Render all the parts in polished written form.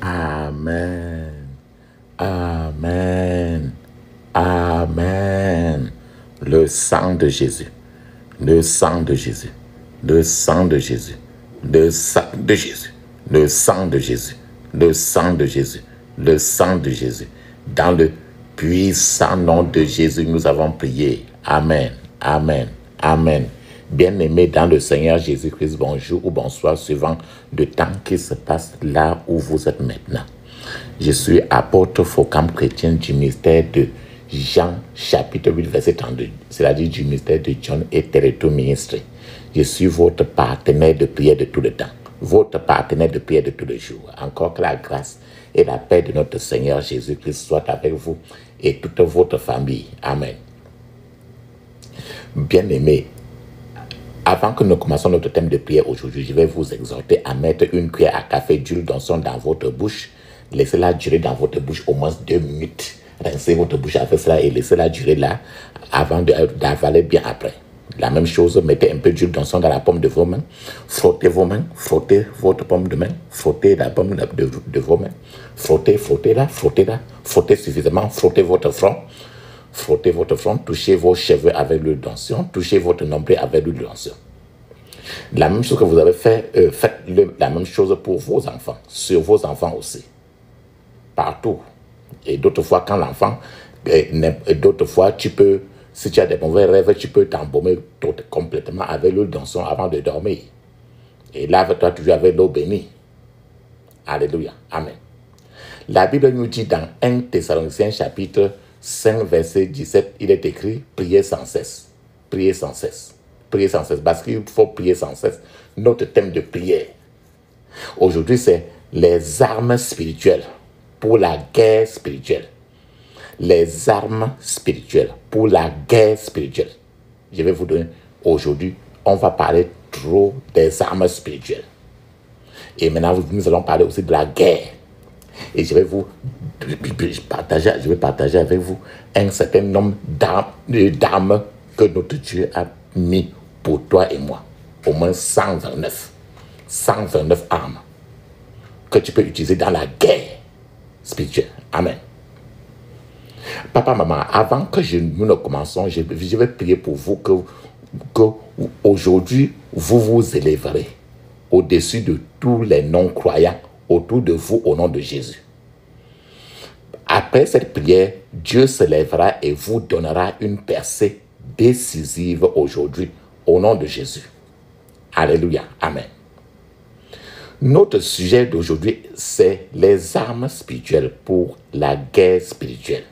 Amen. Amen. Amen. Le sang de Jésus. Le sang de Jésus. Le sang de Jésus. Le sang de Jésus. Le sang de Jésus. Le sang de Jésus. Le sang de Jésus. Dans le puissant nom de Jésus, nous avons prié. Amen. Amen. Amen. Bien-aimés dans le Seigneur Jésus-Christ, bonjour ou bonsoir, suivant le temps qui se passe là où vous êtes maintenant. Je suis apôtre Focam chrétien du ministère de Jean, chapitre 8, verset 32, c'est-à-dire du ministère de John et Tereto Ministry. Je suis votre partenaire de prière de tout le temps, votre partenaire de prière de tous les jours. Encore que la grâce et la paix de notre Seigneur Jésus-Christ soient avec vous et toute votre famille. Amen. Bien-aimés, avant que nous commençons notre thème de prière aujourd'hui, je vais vous exhorter à mettre une cuillère à café d'huile d'onction dans votre bouche. Laissez-la durer dans votre bouche au moins 2 minutes. Rincez votre bouche avec cela et laissez-la durer là avant d'avaler bien après. La même chose, mettez un peu d'huile d'onction dans la paume de vos mains. Frottez vos mains, frottez votre paume de main, frottez la paume de vos mains. Frottez là, frottez suffisamment, frottez votre front. Frottez votre front, touchez vos cheveux avec l'huile d'onction, touchez votre nombril avec l'huile d'onction. La même chose que vous avez fait, faites la même chose pour vos enfants, sur vos enfants aussi. Partout. Et d'autres fois, quand l'enfant, d'autres fois, tu peux, si tu as des mauvais rêves, tu peux t'embaumer complètement avec l'huile d'onction avant de dormir. Et lave-toi toujours avec l'eau bénie. Alléluia. Amen. La Bible nous dit dans 1 Thessaloniciens chapitre 5, verset 17, il est écrit, priez sans cesse. Priez sans cesse. Priez sans cesse. Parce qu'il faut prier sans cesse. Notre thème de prière. Aujourd'hui, c'est les armes spirituelles pour la guerre spirituelle. Les armes spirituelles pour la guerre spirituelle. Je vais vous donner, aujourd'hui, on va parler trop des armes spirituelles. Et maintenant, nous allons parler aussi de la guerre. Et je vais partager avec vous un certain nombre d'armes que notre Dieu a mis pour toi et moi. Au moins 129. 129 armes que tu peux utiliser dans la guerre spirituelle. Amen. Papa, maman, avant que nous ne commençons, je vais prier pour vous que aujourd'hui, vous vous élèverez au-dessus de tous les non-croyants autour de vous au nom de Jésus. Après cette prière, Dieu se lèvera et vous donnera une percée décisive aujourd'hui au nom de Jésus. Alléluia. Amen. Notre sujet d'aujourd'hui, c'est les armes spirituelles pour la guerre spirituelle.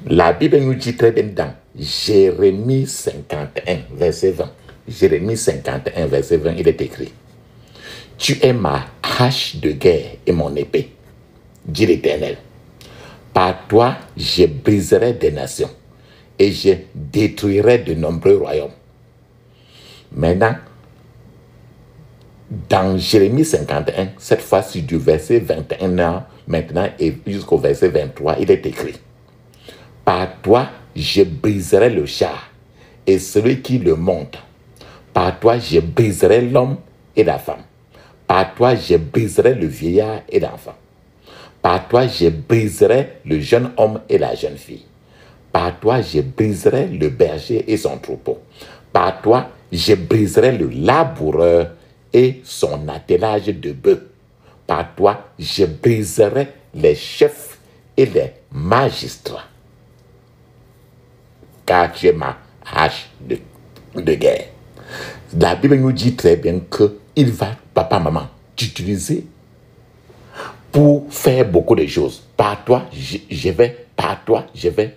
La Bible nous dit très bien dans Jérémie 51, verset 20. Jérémie 51, verset 20, il est écrit: tu es ma hache de guerre et mon épée, dit l'Éternel. Par toi, je briserai des nations et je détruirai de nombreux royaumes. Maintenant, dans Jérémie 51, cette fois-ci du verset 21 maintenant et jusqu'au verset 23, il est écrit: par toi, je briserai le char et celui qui le monte. Par toi, je briserai l'homme et la femme. Par toi, je briserai le vieillard et l'enfant. Par toi, je briserai le jeune homme et la jeune fille. Par toi, je briserai le berger et son troupeau. Par toi, je briserai le laboureur et son attelage de bœufs. Par toi, je briserai les chefs et les magistrats. Car tu es ma hache de guerre. La Bible nous dit très bien qu'il va, papa, maman, t'utiliser pour faire beaucoup de choses. Par toi, je vais.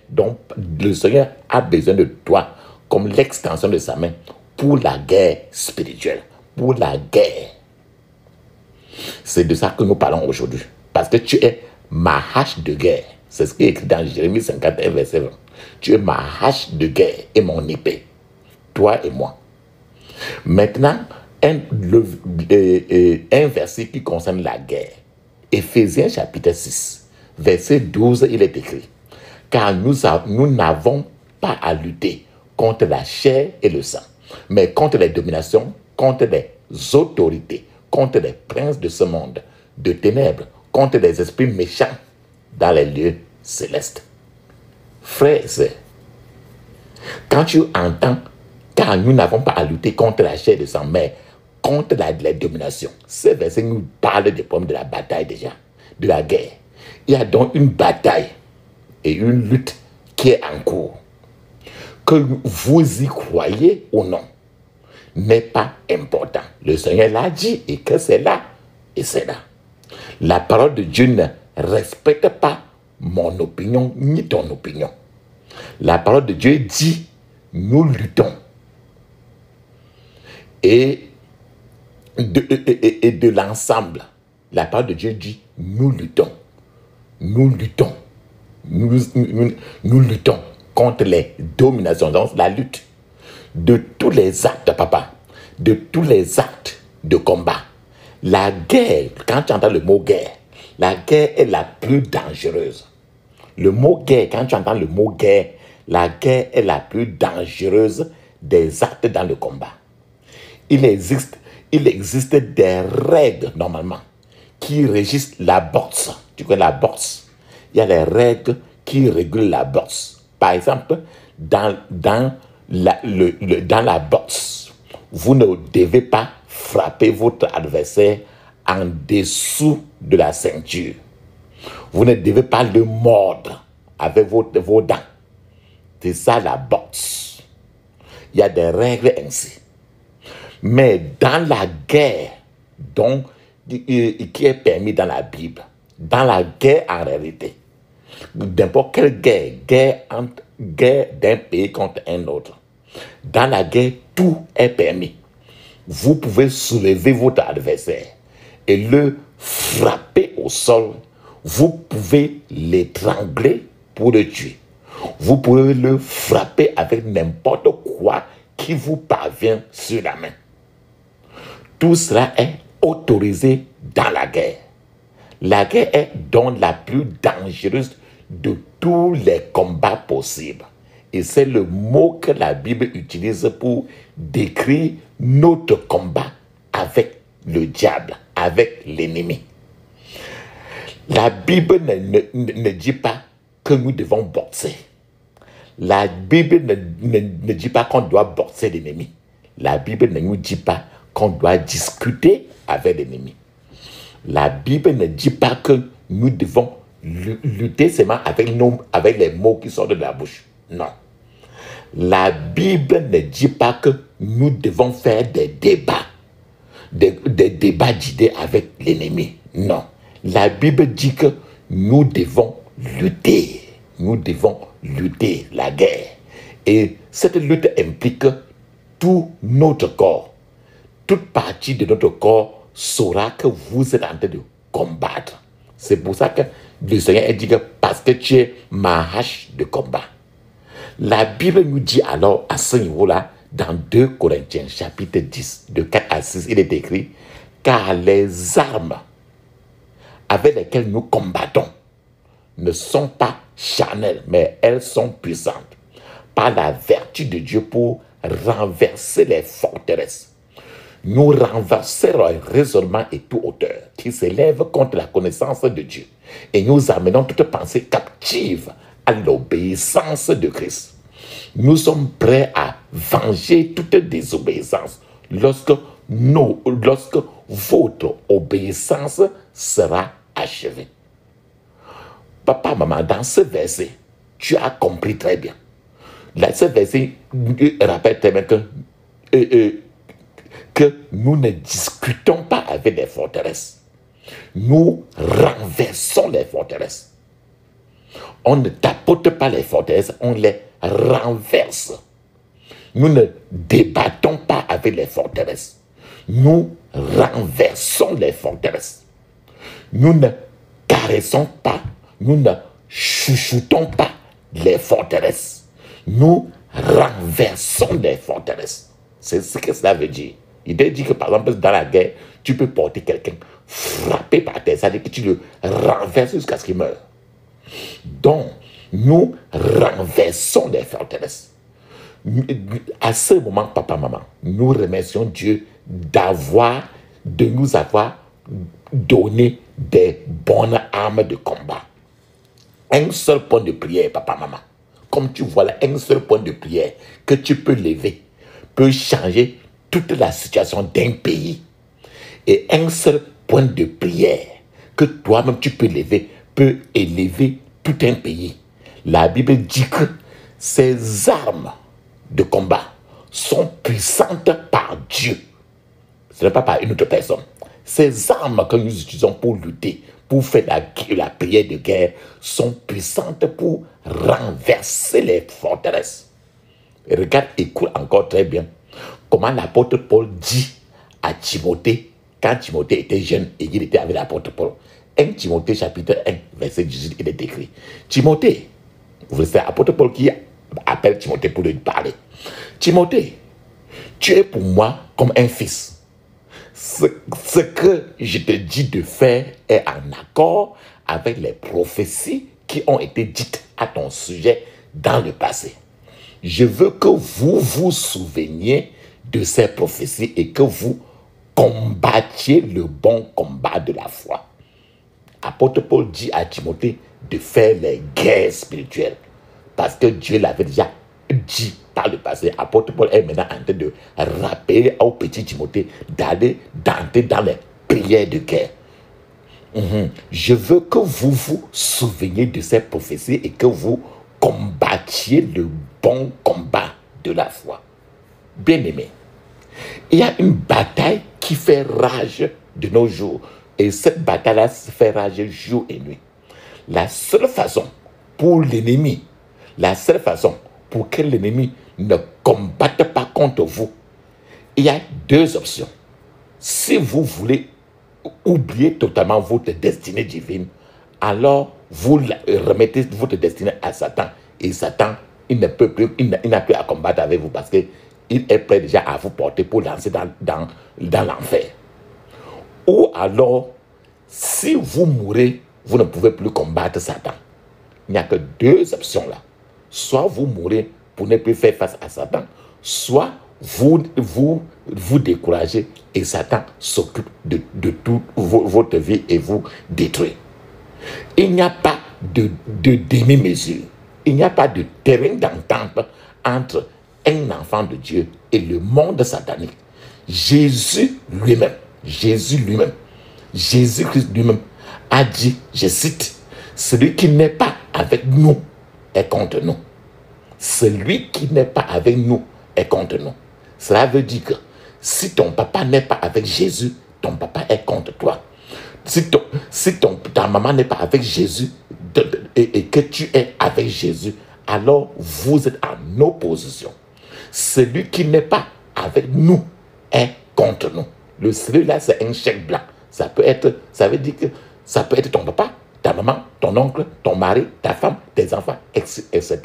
Donc, le Seigneur a besoin de toi comme l'extension de sa main pour la guerre spirituelle, pour la guerre. C'est de ça que nous parlons aujourd'hui. Parce que tu es ma hache de guerre. C'est ce qui est écrit dans Jérémie 51, verset 20. Tu es ma hache de guerre et mon épée. Toi et moi. Maintenant, un verset qui concerne la guerre. Éphésiens chapitre 6, verset 12, il est écrit: car nous n'avons pas à lutter contre la chair et le sang, mais contre les dominations, contre les autorités, contre les princes de ce monde, de ténèbres, contre les esprits méchants dans les lieux célestes. Frères et sœurs, quand tu entends, car nous n'avons pas à lutter contre la chair et le sang, mais contre les dominations, ces versets nous parlent des problèmes de la bataille déjà, de la guerre. Il y a donc une bataille et une lutte qui est en cours. Que vous y croyez ou non n'est pas important. Le Seigneur l'a dit et que c'est là et c'est là. La parole de Dieu ne respecte pas mon opinion ni ton opinion. La parole de Dieu dit, nous luttons. Et de l'ensemble, la parole de Dieu dit, nous luttons. Nous luttons. Nous luttons contre les dominations. Donc, la lutte de tous les actes, papa, de tous les actes de combat. La guerre, quand tu entends le mot guerre, la guerre est la plus dangereuse. Le mot guerre, quand tu entends le mot guerre, la guerre est la plus dangereuse des actes dans le combat. Il existe des règles, normalement, qui régissent la boxe. Tu connais la boxe? Il y a les règles qui régulent la boxe. Par exemple, dans la boxe, vous ne devez pas frapper votre adversaire en dessous de la ceinture. Vous ne devez pas le mordre avec vos dents. C'est ça la boxe. Il y a des règles ainsi. Mais dans la guerre, donc, qui est permis dans la Bible, dans la guerre en réalité, n'importe quelle guerre d'un pays contre un autre, dans la guerre, tout est permis. Vous pouvez soulever votre adversaire et le frapper au sol. Vous pouvez l'étrangler pour le tuer. Vous pouvez le frapper avec n'importe quoi qui vous parvient sur la main. Tout cela est autorisé dans la guerre. La guerre est donc la plus dangereuse de tous les combats possibles. Et c'est le mot que la Bible utilise pour décrire notre combat avec le diable, avec l'ennemi. La Bible ne dit pas que nous devons boxer. La Bible ne dit pas qu'on doit boxer l'ennemi. La Bible ne nous dit pas qu'on doit discuter avec l'ennemi. La Bible ne dit pas que nous devons lutter seulement avec les mots qui sortent de la bouche. Non. La Bible ne dit pas que nous devons faire des débats d'idées avec l'ennemi. Non. La Bible dit que nous devons lutter. Nous devons lutter la guerre. Et cette lutte implique tout notre corps. Toute partie de notre corps saura que vous êtes en train de combattre. C'est pour ça que le Seigneur dit que parce que tu es ma hache de combat. La Bible nous dit alors à ce niveau-là, dans 2 Corinthiens chapitre 10, de 4 à 6, il est écrit, car les armes avec lesquelles nous combattons ne sont pas charnelles, mais elles sont puissantes par la vertu de Dieu pour renverser les forteresses. Nous renverserons un raisonnement et toute hauteur qui s'élève contre la connaissance de Dieu. Et nous amenons toute pensée captive à l'obéissance de Christ. Nous sommes prêts à venger toute désobéissance lorsque votre obéissance sera achevée. Papa, maman, dans ce verset, tu as compris très bien. Là, ce verset rappelle très bien que nous ne discutons pas avec les forteresses. Nous renversons les forteresses. On ne tapote pas les forteresses, on les renverse. Nous ne débattons pas avec les forteresses. Nous renversons les forteresses. Nous ne caressons pas, nous ne chuchotons pas les forteresses. Nous renversons les forteresses. C'est ce que cela veut dire. Il te dit que par exemple dans la guerre, tu peux porter quelqu'un, frapper par terre, ça veut dire que tu le renverses jusqu'à ce qu'il meure. Donc, nous renversons les forteresses. À ce moment, papa, maman, nous remercions Dieu de nous avoir donné des bonnes armes de combat. Un seul point de prière, papa, maman. Comme tu vois là, un seul point de prière que tu peux lever peut changer toute la situation d'un pays. Et un seul point de prière que toi-même tu peux lever peut élever tout un pays. La Bible dit que ces armes de combat sont puissantes par Dieu. Ce n'est pas par une autre personne. Ces armes que nous utilisons pour lutter, pour faire la prière de guerre, sont puissantes pour renverser les forteresses. Et regarde, écoute encore très bien comment l'apôtre Paul dit à Timothée, quand Timothée était jeune et qu'il était avec l'apôtre Paul. 1 Timothée chapitre 1, verset 18, il est écrit. Timothée, vous savez, l'apôtre Paul qui appelle Timothée pour lui parler. Timothée, tu es pour moi comme un fils. Ce que je te dis de faire est en accord avec les prophéties qui ont été dites à ton sujet dans le passé. Je veux que vous vous souveniez de ces prophéties et que vous combattiez le bon combat de la foi. Apôtre Paul dit à Timothée de faire les guerres spirituelles parce que Dieu l'avait déjà dit par le passé. Apôtre Paul est maintenant en train de rappeler au petit Timothée d'entrer dans les prières de guerre. Je veux que vous vous souveniez de ces prophéties et que vous combattiez le bon combat de la foi. Bien-aimé, il y a une bataille qui fait rage de nos jours. Et cette bataille-là se fait rage jour et nuit. La seule façon pour l'ennemi, la seule façon pour que l'ennemi ne combatte pas contre vous, il y a deux options. Si vous voulez oublier totalement votre destinée divine, alors vous remettez votre destinée à Satan. Et Satan, il n'a plus à combattre avec vous parce qu'il est prêt déjà à vous porter pour lancer dans l'enfer. Ou alors, si vous mourrez, vous ne pouvez plus combattre Satan. Il n'y a que deux options là. Soit vous mourrez pour ne plus faire face à Satan, soit vous découragez et Satan s'occupe de toute votre vie et vous détruit. Il n'y a pas de demi-mesure. Il n'y a pas de terrain d'entente entre un enfant de Dieu et le monde satanique. Jésus lui-même, Jésus-Christ lui-même a dit, je cite, « Celui qui n'est pas avec nous est contre nous. Celui qui n'est pas avec nous est contre nous. » Cela veut dire que si ton papa n'est pas avec Jésus, ton papa est contre toi. Si ta maman n'est pas avec Jésus et que tu es avec Jésus, alors vous êtes en opposition. Celui qui n'est pas avec nous est contre nous. Le celui-là, c'est un chèque blanc. Ça veut dire que ça peut être ton papa, ta maman, ton oncle, ton mari, ta femme, tes enfants, etc.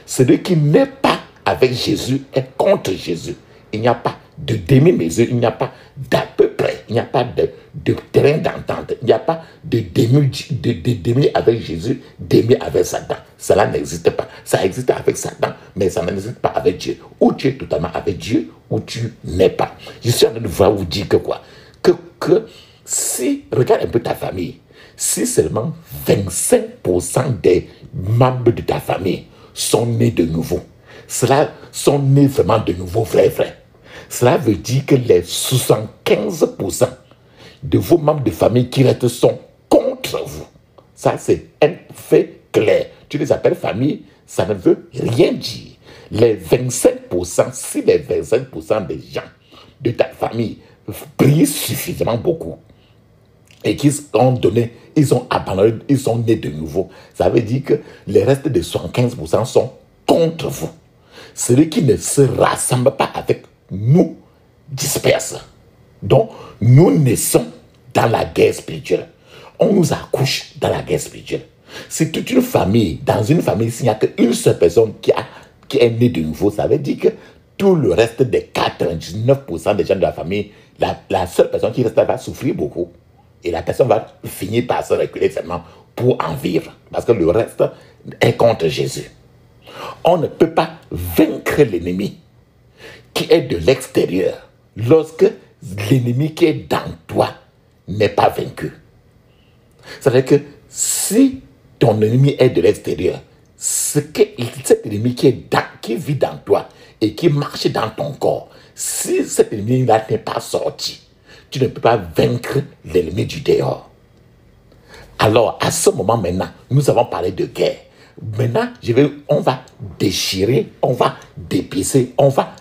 Celui qui n'est pas avec Jésus est contre Jésus. Il n'y a pas de demi-mesure, il n'y a pas d'à peu près, il n'y a pas de terrain d'entente, il n'y a pas de demi avec Jésus, demi avec Satan. Cela n'existe pas. Ça existe avec Satan, mais ça n'existe pas avec Dieu. Ou tu es totalement avec Dieu, ou tu n'es pas. Je suis en train de vous dire que quoi? Que si, regarde un peu ta famille, si seulement 25% des membres de ta famille sont nés de nouveau, cela sont nés vraiment de nouveau, vrais. Cela veut dire que les 75% de vos membres de famille qui restent sont contre vous. Ça, c'est un fait clair. Tu les appelles famille, ça ne veut rien dire. Les 25%, si les 25% des gens de ta famille prient suffisamment beaucoup et qu'ils ont abandonné, ils sont nés de nouveau, ça veut dire que les restes de 75% sont contre vous. Celui qui ne se rassemble pas avec nous disperse. Donc, nous naissons dans la guerre spirituelle. On nous accouche dans la guerre spirituelle. C'est toute une famille. Dans une famille, s'il n'y a qu'une seule personne qui est née de nouveau, ça veut dire que tout le reste des 99% des gens de la famille, la seule personne qui reste là va souffrir beaucoup. Et la personne va finir par se reculer seulement pour en vivre. Parce que le reste est contre Jésus. On ne peut pas vaincre l'ennemi qui est de l'extérieur lorsque l'ennemi qui est dans toi n'est pas vaincu. C'est-à-dire que si ton ennemi est de l'extérieur, cet ennemi qui vit dans toi et qui marche dans ton corps, si cet ennemi-là n'est pas sorti, tu ne peux pas vaincre l'ennemi du dehors. Alors, à ce moment maintenant, nous avons parlé de guerre. Maintenant, on va déchirer, on va dépisser, on va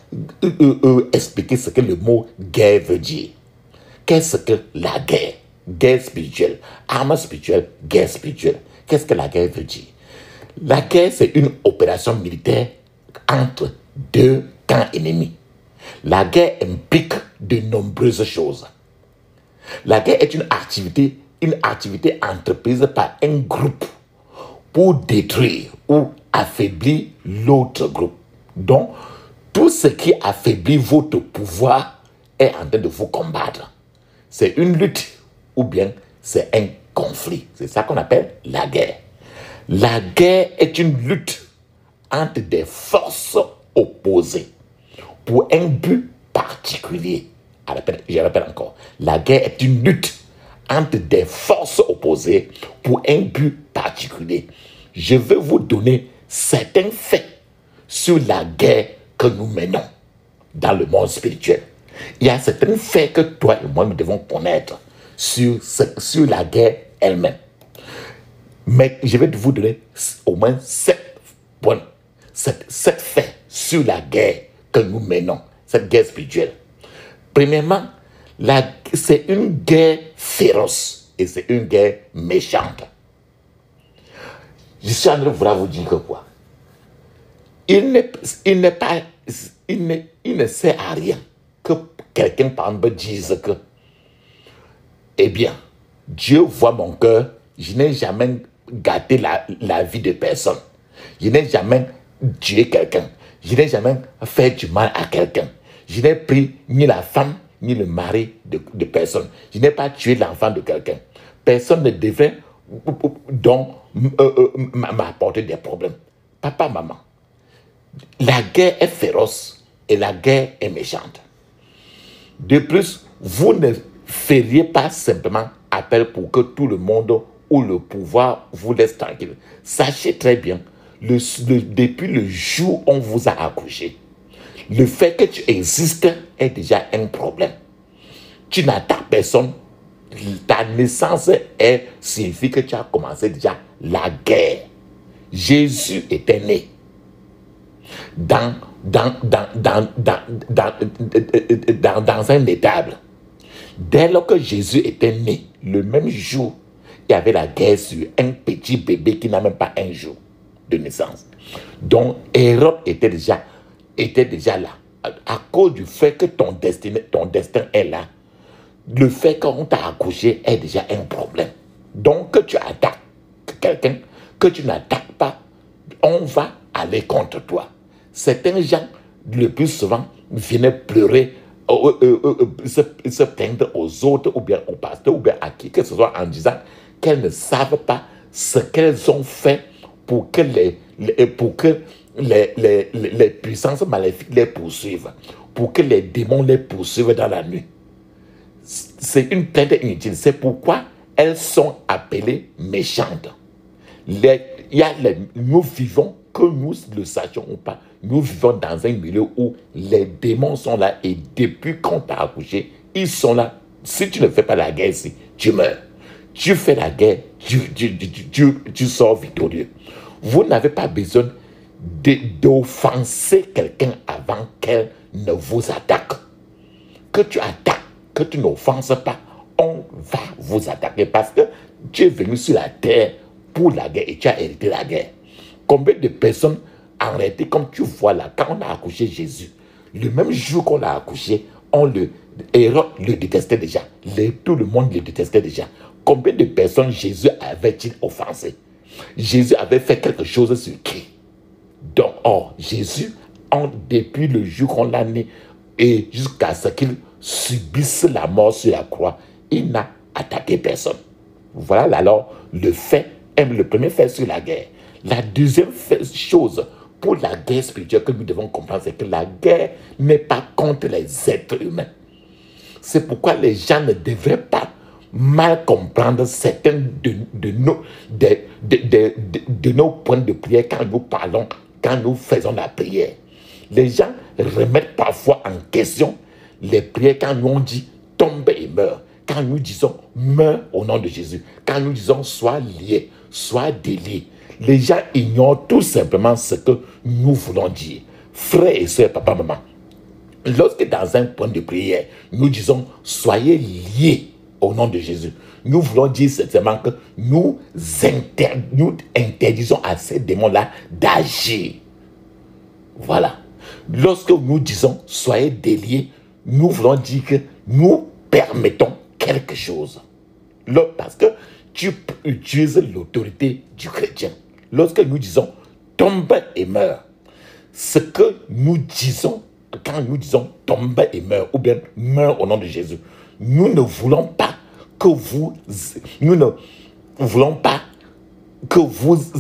expliquer ce que le mot guerre veut dire. Qu'est-ce que la guerre? Guerre spirituelle, arme spirituelle, guerre spirituelle. Qu'est-ce que la guerre veut dire? La guerre, c'est une opération militaire entre deux camps ennemis. La guerre implique de nombreuses choses. La guerre est une activité entreprise par un groupe pour détruire ou affaiblir l'autre groupe. Donc, tout ce qui affaiblit votre pouvoir est en train de vous combattre. C'est une lutte ou bien c'est un conflit. C'est ça qu'on appelle la guerre. La guerre est une lutte entre des forces opposées pour un but particulier. Je répète encore. La guerre est une lutte entre des forces opposées pour un but particulier. Je vais vous donner certains faits sur la guerre que nous menons dans le monde spirituel. Il y a certains faits que toi et moi nous devons connaître sur la guerre elle-même. Mais je vais vous donner au moins 7 points, 7 faits sur la guerre que nous menons, cette guerre spirituelle. Premièrement, c'est une guerre féroce et c'est une guerre méchante. Je suis en train de vouloir vous dire que quoi? Il ne sert à rien que quelqu'un par exemple dise que, eh bien, Dieu voit mon cœur, je n'ai jamais gâté la vie de personne. Je n'ai jamais tué quelqu'un. Je n'ai jamais fait du mal à quelqu'un. Je n'ai pris ni la femme, ni le mari de personne. Je n'ai pas tué l'enfant de quelqu'un. Personne ne devait donc m'apporter des problèmes. Papa, maman, la guerre est féroce et la guerre est méchante. De plus, vous ne feriez pas simplement appel pour que tout le monde ou le pouvoir vous laisse tranquille. Sachez très bien, depuis le jour où on vous a accouché, le fait que tu existes est déjà un problème. Tu n'attaques personne. Ta naissance signifie que tu as commencé déjà la guerre. Jésus était né dans un étable. Dès lors que Jésus était né, le même jour, il y avait la guerre sur un petit bébé qui n'a même pas un jour de naissance. Donc, Hérode était déjà là. À cause du fait que ton destin est là, le fait qu'on t'a accouché est déjà un problème. Donc, que tu attaques quelqu'un, que tu n'attaques pas, on va aller contre toi. Certains gens, le plus souvent, viennent pleurer, se plaindre aux autres, ou bien au pasteur, ou bien à qui que ce soit, en disant qu'elles ne savent pas ce qu'elles ont fait pour que les puissances maléfiques les poursuivent, pour que les démons les poursuivent dans la nuit. C'est une plainte inutile. C'est pourquoi elles sont appelées méchantes. Nous vivons, que nous le sachions ou pas, nous vivons dans un milieu où les démons sont là et depuis qu'on t'a accouché, ils sont là. Si tu ne fais pas la guerre ici, tu meurs. Tu fais la guerre, tu sors victorieux. Vous n'avez pas besoin d'offenser quelqu'un avant qu'elle ne vous attaque. Que tu attaques, que tu n'offenses pas, on va vous attaquer parce que tu es venu sur la terre pour la guerre et tu as hérité la guerre. Combien de personnes, en réalité, comme tu vois là, quand on a accouché Jésus, le même jour qu'on l'a accouché, Hérode le détestait déjà. Tout le monde le détestait déjà. Combien de personnes Jésus avait-il offensé? Jésus avait fait quelque chose sur qui? Donc, Jésus, depuis le jour qu'on l'a né et jusqu'à ce qu'il subisse la mort sur la croix, il n'a attaqué personne. Voilà alors le premier fait sur la guerre. La deuxième chose pour la guerre spirituelle que nous devons comprendre, c'est que la guerre n'est pas contre les êtres humains. C'est pourquoi les gens ne devraient pas mal comprendre certains de nos points de prière quand nous parlons, quand nous faisons la prière. Les gens remettent parfois en question les prières quand nous on dit tombe et meurt. Quand nous disons meurs au nom de Jésus. Quand nous disons sois lié, sois délié. Les gens ignorent tout simplement ce que nous voulons dire. Frères et sœurs, papa, maman, lorsque dans un point de prière, nous disons soyez liés au nom de Jésus, nous voulons dire simplement que nous interdisons à ces démons-là d'agir. Voilà. Lorsque nous disons soyez déliés, nous voulons dire que nous permettons quelque chose. Parce que tu utilises l'autorité du chrétien. Lorsque nous disons tombe et meurt, ce que nous disons quand nous disons tombe et meurt, ou bien meurt au nom de Jésus, nous ne voulons pas que vous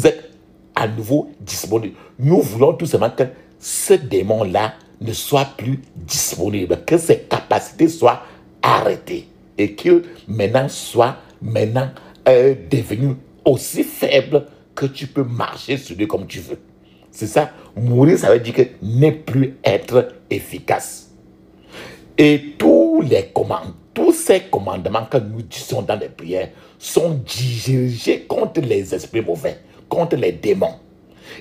êtes à nouveau disponible. Nous voulons tout simplement que ce démon-là ne soit plus disponible, que ses capacités soient arrêtées et qu'il soit devenu aussi faible que tu peux marcher sur lui comme tu veux. C'est ça. Mourir, ça veut dire que ne plus être efficace. Et tous ces commandements que nous disons dans les prières sont dirigés contre les esprits mauvais, contre les démons.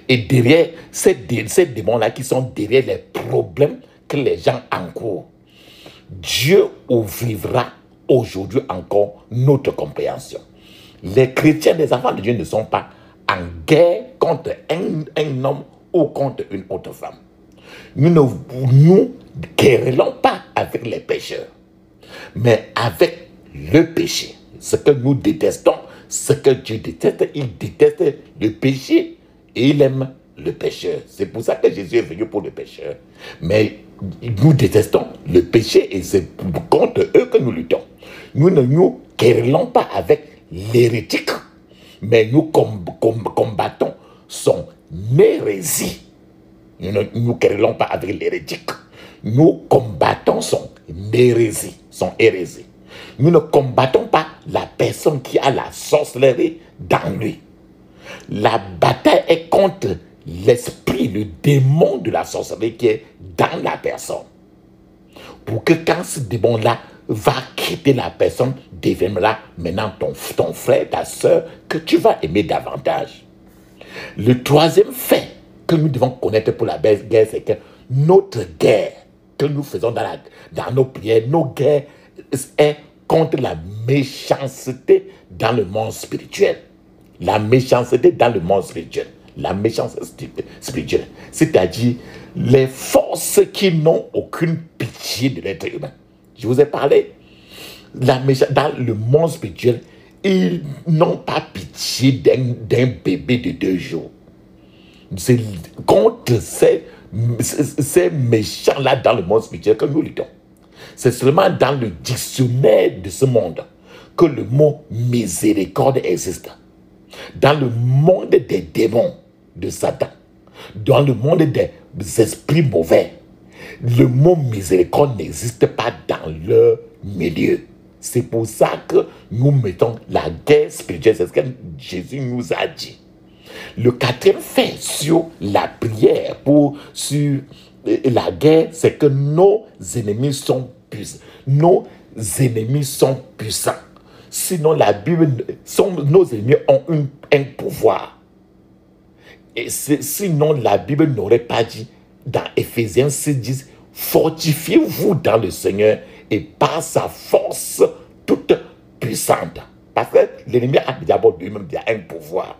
Et derrière ces démons-là qui sont derrière les problèmes que les gens encourent, Dieu ouvrira aujourd'hui encore notre compréhension. Les chrétiens, les enfants de Dieu ne sont pas en guerre contre un homme ou contre une autre femme. Nous ne nous querellons pas avec les pécheurs, mais avec le péché. Ce que nous détestons, ce que Dieu déteste, il déteste le péché et il aime le pécheur. C'est pour ça que Jésus est venu pour le pécheur. Mais nous détestons le péché et c'est contre eux que nous luttons. Nous ne nous querellons pas avec l'hérétique, mais nous combattons son hérésie. Nous ne nous querellons pas avec l'hérétique. Nous combattons son hérésie. Nous ne combattons pas la personne qui a la sorcellerie dans lui. La bataille est contre l'esprit, le démon de la sorcellerie qui est dans la personne. Pour que quand ce démon-là va quitter la personne, deviendra maintenant ton frère, ta soeur, que tu vas aimer davantage. Le troisième fait que nous devons connaître pour la guerre, c'est que notre guerre que nous faisons dans nos prières, nos guerres est contre la méchanceté dans le monde spirituel. La méchanceté dans le monde spirituel. La méchanceté spirituelle. C'est-à-dire les forces qui n'ont aucune pitié de l'être humain. Je vous ai parlé. Dans le monde spirituel, ils n'ont pas pitié d'un bébé de 2 jours. C'est contre ces méchants-là dans le monde spirituel que nous luttons. C'est seulement dans le dictionnaire de ce monde que le mot miséricorde existe. Dans le monde des démons de Satan, dans le monde des esprits mauvais, le mot miséricorde n'existe pas dans leur milieu. C'est pour ça que nous mettons la guerre spirituelle. C'est ce que Jésus nous a dit. Le 4e fait sur la prière, sur la guerre, c'est que nos ennemis sont puissants. Nos ennemis sont puissants. Sinon, nos ennemis ont un pouvoir. Et sinon, la Bible n'aurait pas dit dans Éphésiens 6:10, fortifiez-vous dans le Seigneur et par sa force toute puissante. Parce que l'ennemi a d'abord lui-même un pouvoir.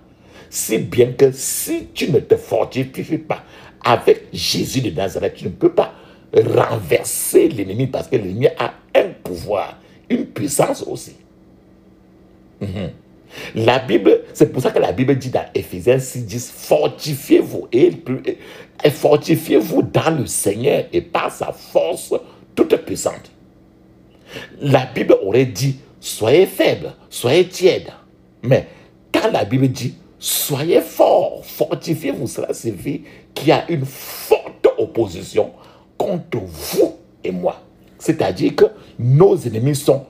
Si bien que si tu ne te fortifies pas avec Jésus de Nazareth, tu ne peux pas renverser l'ennemi parce que l'ennemi a un pouvoir, une puissance aussi. La Bible, c'est pour ça que la Bible dit dans Éphésiens 6:10, fortifiez-vous et fortifiez-vous dans le Seigneur et par sa force toute puissante. La Bible aurait dit, soyez faibles, soyez tièdes. Mais quand la Bible dit, soyez forts, fortifiez-vous, cela signifie qu'il y a une forte opposition contre vous et moi. C'est-à-dire que nos ennemis sont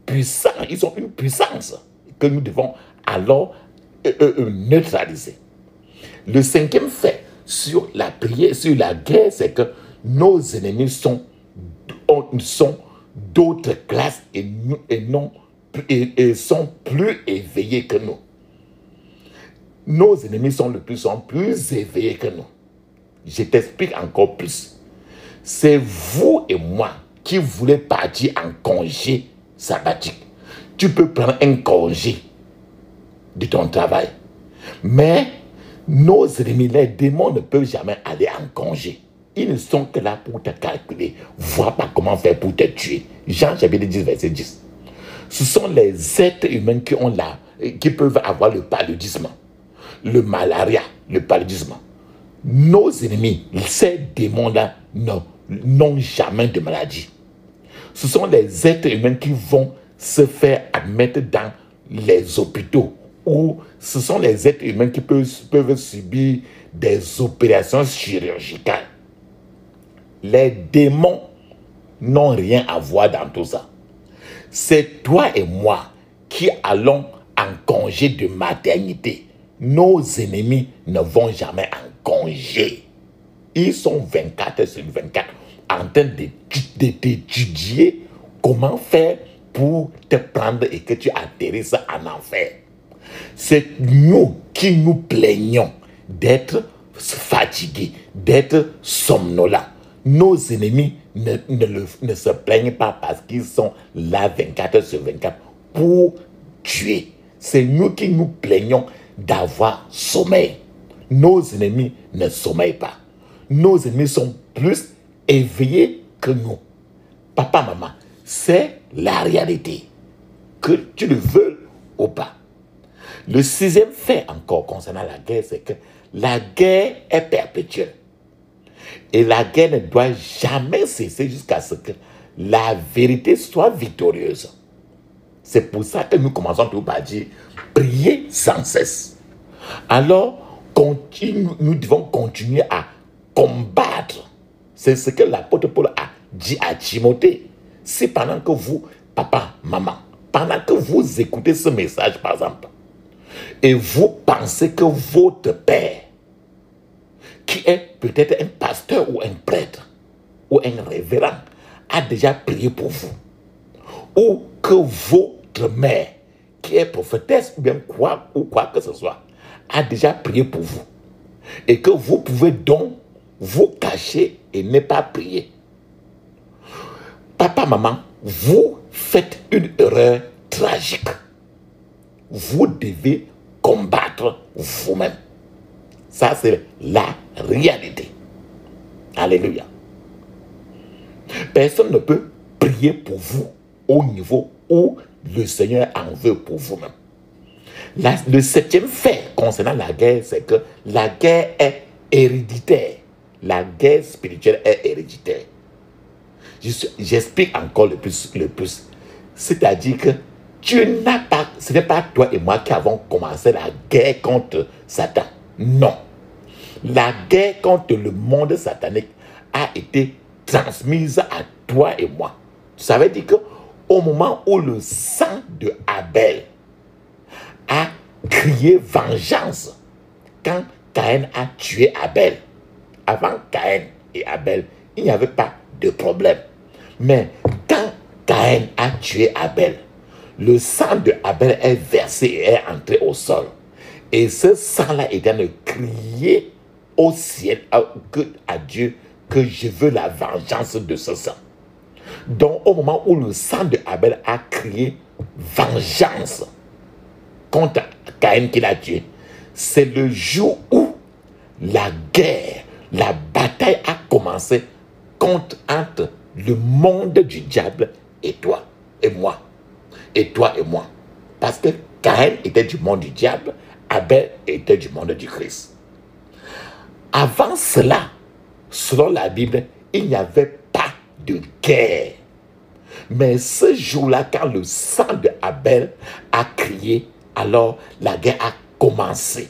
puissants, ils ont une puissance que nous devons alors neutraliser. Le cinquième fait sur la prière, sur la guerre, c'est que nos ennemis sont d'autres classes et sont plus éveillés que nous. Nos ennemis sont plus éveillés que nous. Je t'explique encore plus. C'est vous et moi qui voulez partir en congé sabbatique. Tu peux prendre un congé de ton travail. Mais nos ennemis, les démons, ne peuvent jamais aller en congé. Ils ne sont que là pour te calculer. Vois pas comment faire pour te tuer. Jean chapitre 10, verset 10. Ce sont les êtres humains qui peuvent avoir le paludisme, le malaria, le paludisme. Nos ennemis, ces démons-là, n'ont jamais de maladie. Ce sont les êtres humains qui vont se faire admettre dans les hôpitaux, ou ce sont les êtres humains qui peuvent subir des opérations chirurgicales. Les démons n'ont rien à voir dans tout ça. C'est toi et moi qui allons en congé de maternité. Nos ennemis ne vont jamais en congé. Ils sont 24 sur 24 en train d'étudier comment faire pour te prendre et que tu atterrisses en enfer. C'est nous qui nous plaignons d'être fatigués, d'être somnolents. Nos ennemis ne se plaignent pas parce qu'ils sont là 24 sur 24 pour tuer. C'est nous qui nous plaignons d'avoir sommeil. Nos ennemis ne sommeillent pas. Nos ennemis sont plus éveillés que nous. Papa, maman, c'est la réalité, que tu le veux ou pas. Le sixième fait encore concernant la guerre, c'est que la guerre est perpétuelle. Et la guerre ne doit jamais cesser jusqu'à ce que la vérité soit victorieuse. C'est pour ça que nous commençons tout par dire prier sans cesse. Alors, nous devons continuer à combattre. C'est ce que l'apôtre Paul a dit à Timothée. Si pendant que vous, papa, maman, pendant que vous écoutez ce message, par exemple, et vous pensez que votre père, qui est peut-être un pasteur ou un prêtre ou un révérend, a déjà prié pour vous, ou que votre mère, qui est prophétesse ou bien quoi que ce soit, a déjà prié pour vous, et que vous pouvez donc vous cacher et ne pas prier. Papa, maman, vous faites une erreur tragique. Vous devez combattre vous-même. Ça, c'est la réalité. Alléluia. Personne ne peut prier pour vous au niveau où le Seigneur en veut pour vous-même. Le septième fait concernant la guerre, c'est que la guerre est héréditaire. La guerre spirituelle est héréditaire. J'explique encore le plus. C'est-à-dire que ce n'est pas toi et moi qui avons commencé la guerre contre Satan. Non. La guerre contre le monde satanique a été transmise à toi et moi. Ça veut dire qu'au moment où le sang de Abel a crié vengeance, quand Caïn a tué Abel, avant Caïn et Abel, il n'y avait pas de problème. Mais quand Caïn a tué Abel, le sang de Abel est versé et est entré au sol. Et ce sang-là est en train de crier au ciel, à Dieu, que je veux la vengeance de ce sang. Donc, au moment où le sang de Abel a crié vengeance contre Caïn qui l'a tué, c'est le jour où la guerre, la bataille a commencé entre le monde du diable et toi et moi. Et toi et moi. Parce que Caïn était du monde du diable, Abel était du monde du Christ. Avant cela, selon la Bible, il n'y avait pas de guerre. Mais ce jour-là, quand le sang de Abel a crié, alors la guerre a commencé.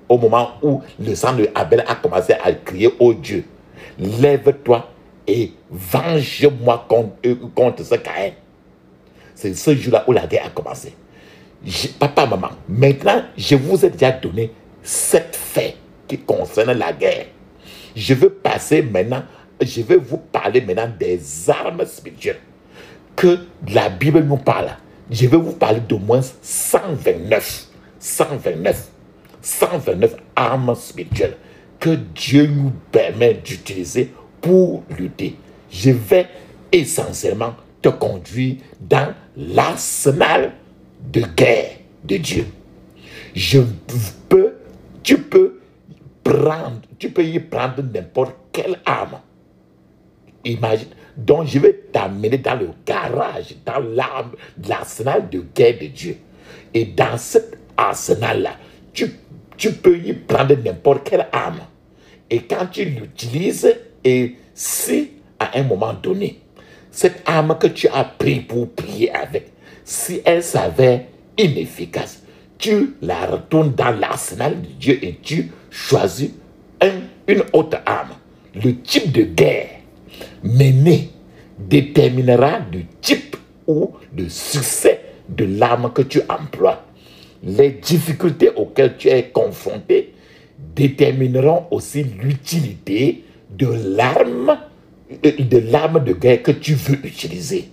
au moment où le sang de Abel a commencé à crier, oh Dieu, lève-toi et venge-moi contre ce Caïn. C'est ce jour-là où la guerre a commencé. Papa, maman, maintenant, je vous ai déjà donné 7 faits qui concernent la guerre. Je veux passer maintenant, je vais vous parler maintenant des armes spirituelles que la Bible nous parle. Je vais vous parler d'au moins 129 armes spirituelles que Dieu nous permet d'utiliser pour lutter. Je vais essentiellement te conduire dans l'arsenal de guerre de Dieu. Tu peux y prendre n'importe quelle arme. Imagine. Donc je vais t'amener dans le garage, dans l'arsenal de guerre de Dieu. Et dans cet arsenal-là, tu peux y prendre n'importe quelle arme. Et quand tu l'utilises, et si à un moment donné, cette arme que tu as prise pour prier avec, si elle s'avère inefficace, tu la retournes dans l'arsenal de Dieu et tu choisis une autre arme. Le type de guerre menée déterminera le type ou le succès de l'arme que tu emploies. Les difficultés auxquelles tu es confronté détermineront aussi l'utilité de l'arme de guerre que tu veux utiliser.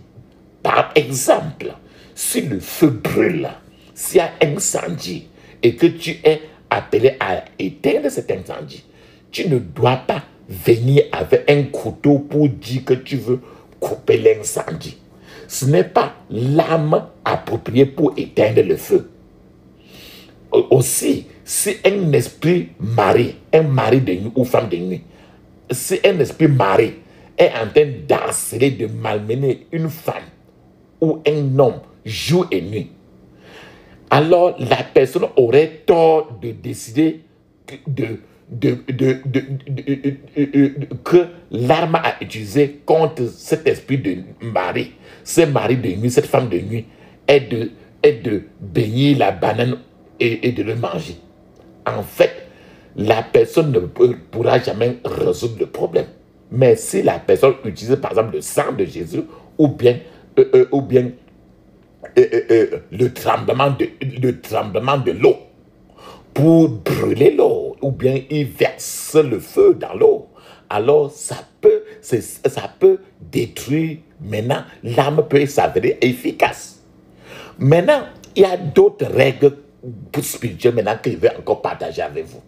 Par exemple, si le feu brûle, s'il y a incendie et que tu es appelé à éteindre cet incendie, tu ne dois pas venir avec un couteau pour dire que tu veux couper l'incendie. Ce n'est pas l'arme appropriée pour éteindre le feu. Aussi, si un esprit mari de nuit ou femme de nuit, si un esprit mari est en train d'harceler, de malmener une femme ou un homme jour et nuit, alors la personne aurait tort de décider que l'arme à utiliser contre cet esprit de mari, ce mari de nuit, cette femme de nuit, est de baigner la banane et de le manger. En fait, la personne ne pourra jamais résoudre le problème. Mais si la personne utilise par exemple le sang de Jésus ou bien le tremblement de l'eau pour brûler l'eau, ou bien il verse le feu dans l'eau, alors ça peut détruire. Maintenant, l'arme peut s'avérer efficace. Maintenant, il y a d'autres règles spirituelles maintenant que je vais encore partager avec vous.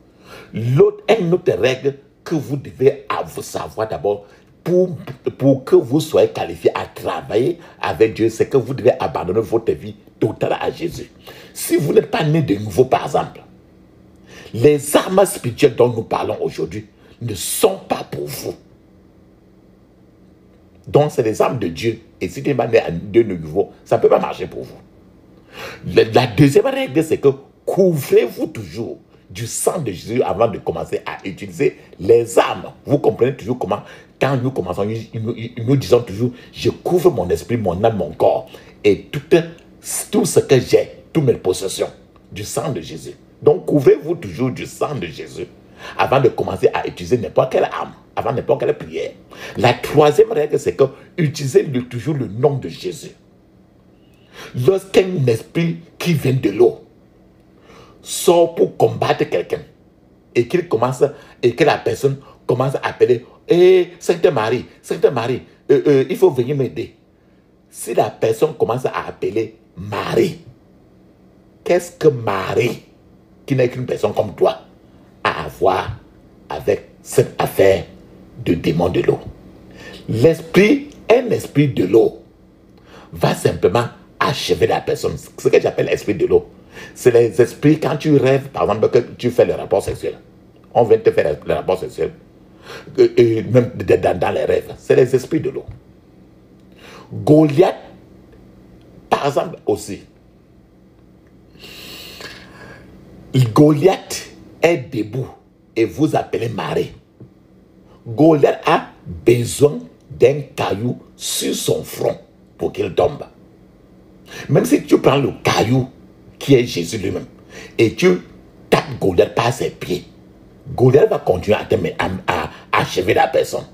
Une autre règle que vous devez savoir d'abord pour que vous soyez qualifié à travailler avec Dieu, c'est que vous devez abandonner votre vie totale à Jésus. Si vous n'êtes pas né de nouveau, par exemple, les armes spirituelles dont nous parlons aujourd'hui ne sont pas pour vous. Donc, c'est les armes de Dieu. Et si tu n'es pas né de nouveau, ça ne peut pas marcher pour vous. La deuxième règle, c'est que couvrez-vous toujours du sang de Jésus avant de commencer à utiliser les armes. Vous comprenez toujours comment, quand nous commençons, nous disons toujours, je couvre mon esprit, mon âme, mon corps, et tout ce que j'ai, toutes mes possessions, du sang de Jésus. Donc, couvrez-vous toujours du sang de Jésus avant de commencer à utiliser n'importe quelle arme, avant n'importe quelle prière. La troisième règle, c'est que utilisez toujours le nom de Jésus. Lorsqu'un esprit qui vient de l'eau sort pour combattre quelqu'un et que la personne commence à appeler Sainte Marie, il faut venir m'aider. Si la personne commence à appeler Marie, qu'est-ce que Marie, qui n'est qu'une personne comme toi, a à voir avec cette affaire de démon de l'eau? Un esprit de l'eau va simplement achever la personne. Ce que j'appelle l'esprit de l'eau, c'est les esprits quand tu rêves, par exemple, que tu fais le rapport sexuel. On vient te faire le rapport sexuel, même dans les rêves. C'est les esprits de l'eau. Goliath, par exemple, aussi. Goliath est debout et vous appelez Marie. Goliath a besoin d'un caillou sur son front pour qu'il tombe. Même si tu prends le caillou qui est Jésus lui-même et tu tapes tape Goliath par ses pieds, Goliath va continuer à achever la personne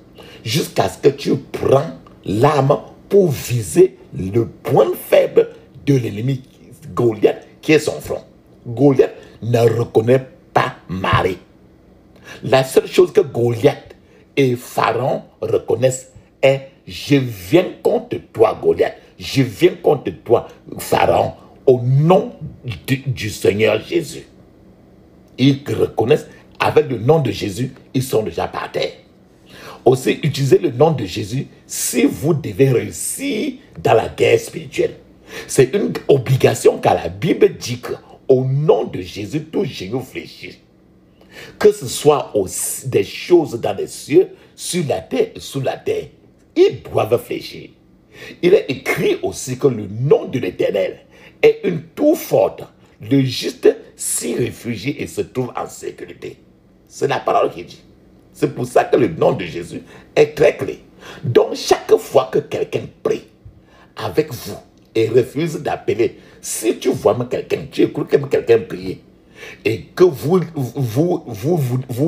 jusqu'à ce que tu prends l'arme pour viser le point faible de l'ennemi, Goliath, qui est son front. Goliath ne reconnaît pas Marie. La seule chose que Goliath et Pharaon reconnaissent est: je viens contre toi, Goliath. Je viens contre toi, Pharaon, au nom du Seigneur Jésus. Ils reconnaissent, avec le nom de Jésus, ils sont déjà par terre. Aussi, utilisez le nom de Jésus si vous devez réussir dans la guerre spirituelle. C'est une obligation, car la Bible dit qu'au nom de Jésus, tout genou fléchit. Que ce soit aussi des choses dans les cieux, sur la terre et sous la terre, ils doivent fléchir. Il est écrit aussi que le nom de l'Éternel est une tour forte. Le juste s'y réfugie et se trouve en sécurité. C'est la parole qui dit. C'est pour ça que le nom de Jésus est très clair. Donc, chaque fois que quelqu'un prie avec vous et refuse d'appeler, si tu vois quelqu'un, tu écoutes quelqu'un prier, et que vous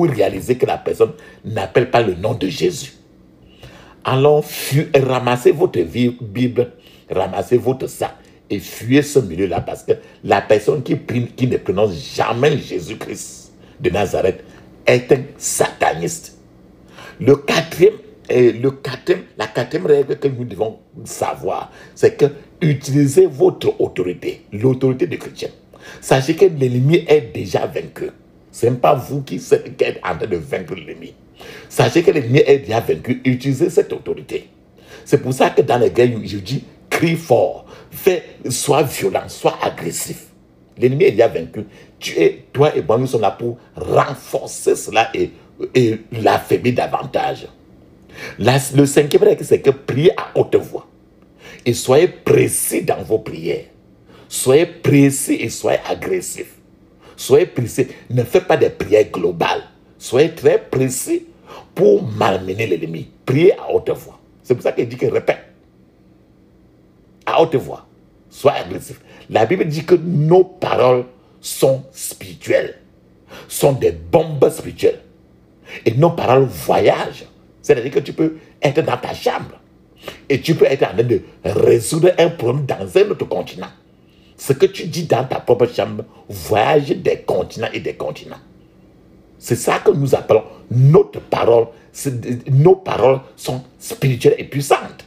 réalisez que la personne n'appelle pas le nom de Jésus, alors ramassez votre Bible, ramassez votre sac et fuyez ce milieu-là, parce que la personne qui ne prononce jamais Jésus-Christ de Nazareth est un sataniste. La quatrième règle que nous devons savoir, c'est que utilisez votre autorité, l'autorité du chrétien. Sachez que l'ennemi est déjà vaincu. Ce n'est pas vous qui êtes en train de vaincre l'ennemi. Sachez que l'ennemi est déjà vaincu. Utilisez cette autorité. C'est pour ça que dans les guerres, je dis, crie fort, sois violent, sois agressif. L'ennemi est déjà vaincu. Toi et moi, nous sommes là pour renforcer cela et l'affaiblir davantage. Le cinquième règle, c'est que priez à haute voix. Et soyez précis dans vos prières. Soyez précis et soyez agressif. Soyez précis. Ne faites pas des prières globales. Soyez très précis pour malmener l'ennemi. Priez à haute voix. C'est pour ça qu'il dit que répète. À haute voix. Soyez agressif. La Bible dit que nos paroles sont spirituelles. Sont des bombes spirituelles. Et nos paroles voyagent. C'est-à-dire que tu peux être dans ta chambre. Et tu peux être en train de résoudre un problème dans un autre continent. Ce que tu dis dans ta propre chambre voyage des continents et des continents. C'est ça que nous appelons notre parole. Nos paroles sont spirituelles et puissantes.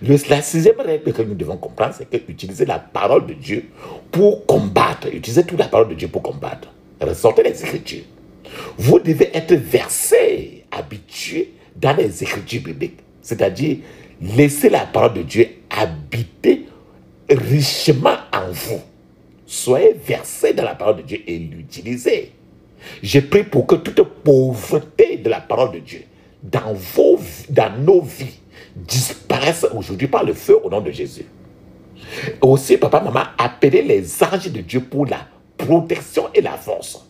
La sixième règle que nous devons comprendre, c'est que utiliser la parole de Dieu pour combattre. Utilisez toute la parole de Dieu pour combattre. Ressortez les Écritures. Vous devez être versé, habitué dans les Écritures bibliques. C'est-à-dire, laissez la parole de Dieu habiter richement en vous. Soyez versés dans la parole de Dieu et l'utilisez. Je prie pour que toute pauvreté de la parole de Dieu dans nos vies disparaisse aujourd'hui par le feu au nom de Jésus. Aussi, papa, maman, appelez les anges de Dieu pour la protection et la force.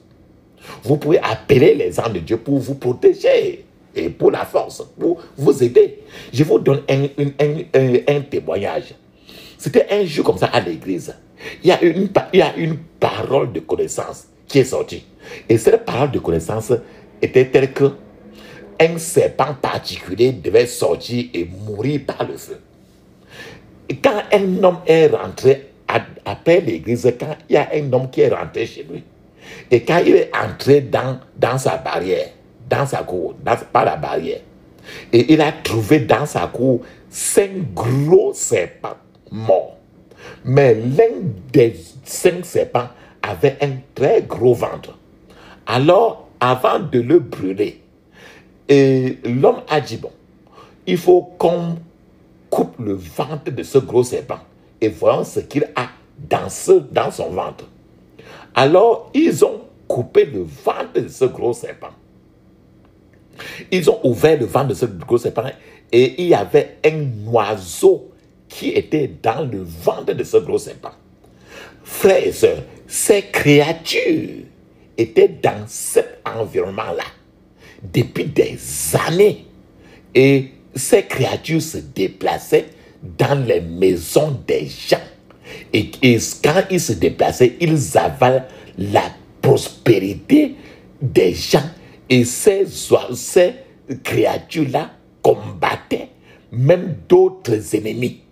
Vous pouvez appeler les anges de Dieu pour vous protéger et pour la force, pour vous aider. Je vous donne un témoignage. C'était un jour comme ça à l'église. Il y a une parole de connaissance qui est sortie. Et cette parole de connaissance était telle que un serpent particulier devait sortir et mourir par le feu. Et quand un homme est rentré après l'église, quand il y a un homme qui est rentré chez lui, et quand il est entré dans sa barrière, dans sa cour, par la barrière, et il a trouvé dans sa cour 5 gros serpents morts. Mais l'un des 5 serpents avait un très gros ventre. Alors, avant de le brûler, l'homme a dit, bon, il faut qu'on coupe le ventre de ce gros serpent et voyons ce qu'il a dans son ventre. Alors, ils ont coupé le ventre de ce gros serpent. Ils ont ouvert le ventre de ce gros serpent et il y avait un oiseau qui était dans le ventre de ce gros serpent. Frères et sœurs, ces créatures étaient dans cet environnement-là depuis des années. Et ces créatures se déplaçaient dans les maisons des gens. Et quand ils se déplaçaient, ils avalent la prospérité des gens. Et ces créatures-là combattaient même d'autres ennemis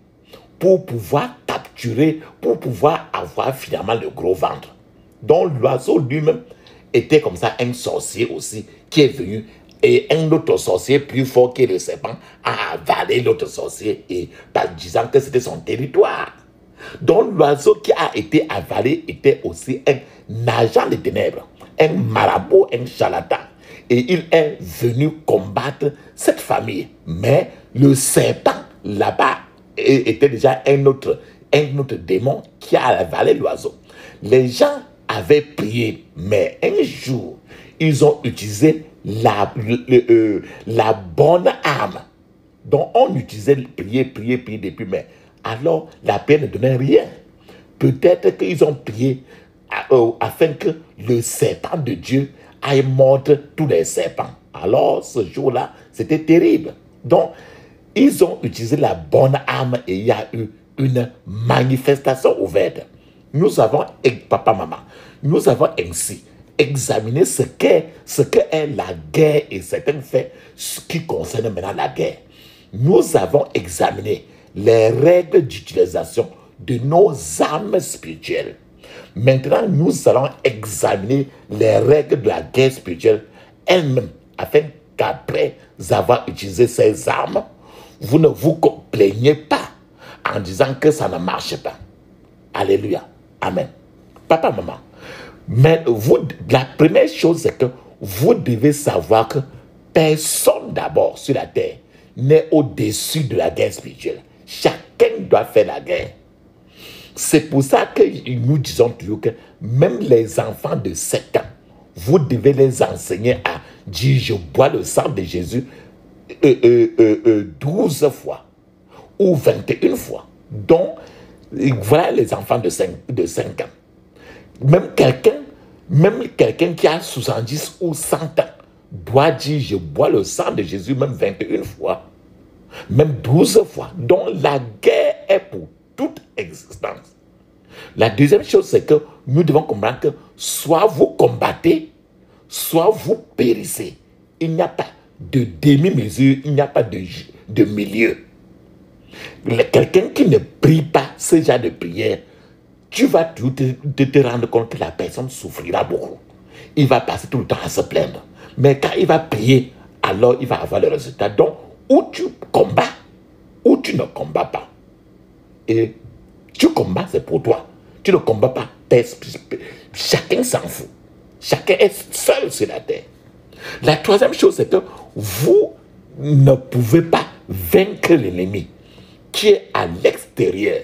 pour pouvoir capturer, pour pouvoir avoir finalement le gros ventre. Donc l'oiseau lui-même était comme ça un sorcier aussi qui est venu, et un autre sorcier plus fort que le serpent a avalé l'autre sorcier, et en disant que c'était son territoire. Donc l'oiseau qui a été avalé était aussi un agent des ténèbres, un marabout, un charlatan. Et il est venu combattre cette famille. Mais le serpent, là-bas, était déjà un autre démon qui a avalé l'oiseau. Les gens avaient prié, mais un jour, ils ont utilisé la bonne arme. Donc on utilisait prier depuis, mais alors la prière ne donnait rien. Peut-être qu'ils ont prié afin que le serpent de Dieu aille mordre tous les serpents. Alors ce jour-là, c'était terrible. Donc, ils ont utilisé la bonne arme et il y a eu une manifestation ouverte. Nous avons, papa, maman, nous avons ainsi examiné ce qu'est la guerre et certains faits qui concernent maintenant la guerre. Nous avons examiné les règles d'utilisation de nos armes spirituelles. Maintenant, nous allons examiner les règles de la guerre spirituelle elles-mêmes, afin qu'après avoir utilisé ces armes, vous ne vous plaignez pas en disant que ça ne marche pas. Alléluia. Amen. Papa, maman, mais la première chose, c'est que vous devez savoir que personne d'abord sur la terre n'est au-dessus de la guerre spirituelle. Chacun doit faire la guerre. C'est pour ça que nous disons toujours que même les enfants de 7 ans, vous devez les enseigner à dire: je bois le sang de Jésus 12 fois ou 21 fois. Donc, voilà les enfants de 5 ans. Même quelqu'un qui a 70 ou 100 ans doit dire: je bois le sang de Jésus même 21 fois, même 12 fois. Donc, la guerre est pour toute existence. La deuxième chose, c'est que nous devons comprendre que soit vous combattez, soit vous périssez. Il n'y a pas de demi-mesure, il n'y a pas de milieu. Quelqu'un qui ne prie pas ce genre de prière, tu vas te rendre compte que la personne souffrira beaucoup. Il va passer tout le temps à se plaindre. Mais quand il va prier, alors il va avoir le résultat. Donc, ou tu combats, ou tu ne combats pas. Et tu combats, c'est pour toi. Tu ne combats pas. Chacun s'en fout. Chacun est seul sur la terre. La troisième chose, c'est que vous ne pouvez pas vaincre l'ennemi qui est à l'extérieur.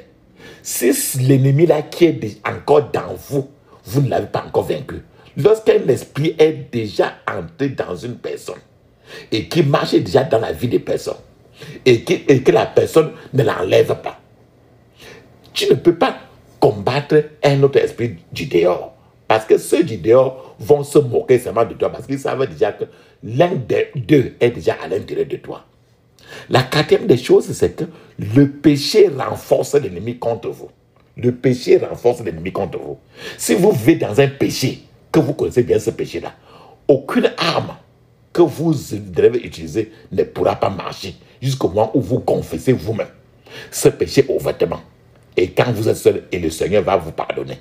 Si l'ennemi là qui est encore dans vous, vous ne l'avez pas encore vaincu. Lorsqu'un esprit est déjà entré dans une personne et qui marche déjà dans la vie des personnes et que la personne ne l'enlève pas, tu ne peux pas combattre un autre esprit du dehors. Parce que ceux du dehors vont se moquer seulement de toi parce qu'ils savent déjà que l'un d'eux est déjà à l'intérieur de toi. La quatrième des choses, c'est que le péché renforce l'ennemi contre vous. Le péché renforce l'ennemi contre vous. Si vous vivez dans un péché, que vous connaissez bien ce péché-là, aucune arme que vous devez utiliser ne pourra pas marcher jusqu'au moment où vous confessez vous-même ce péché ouvertement. Et quand vous êtes seul, et le Seigneur va vous pardonner.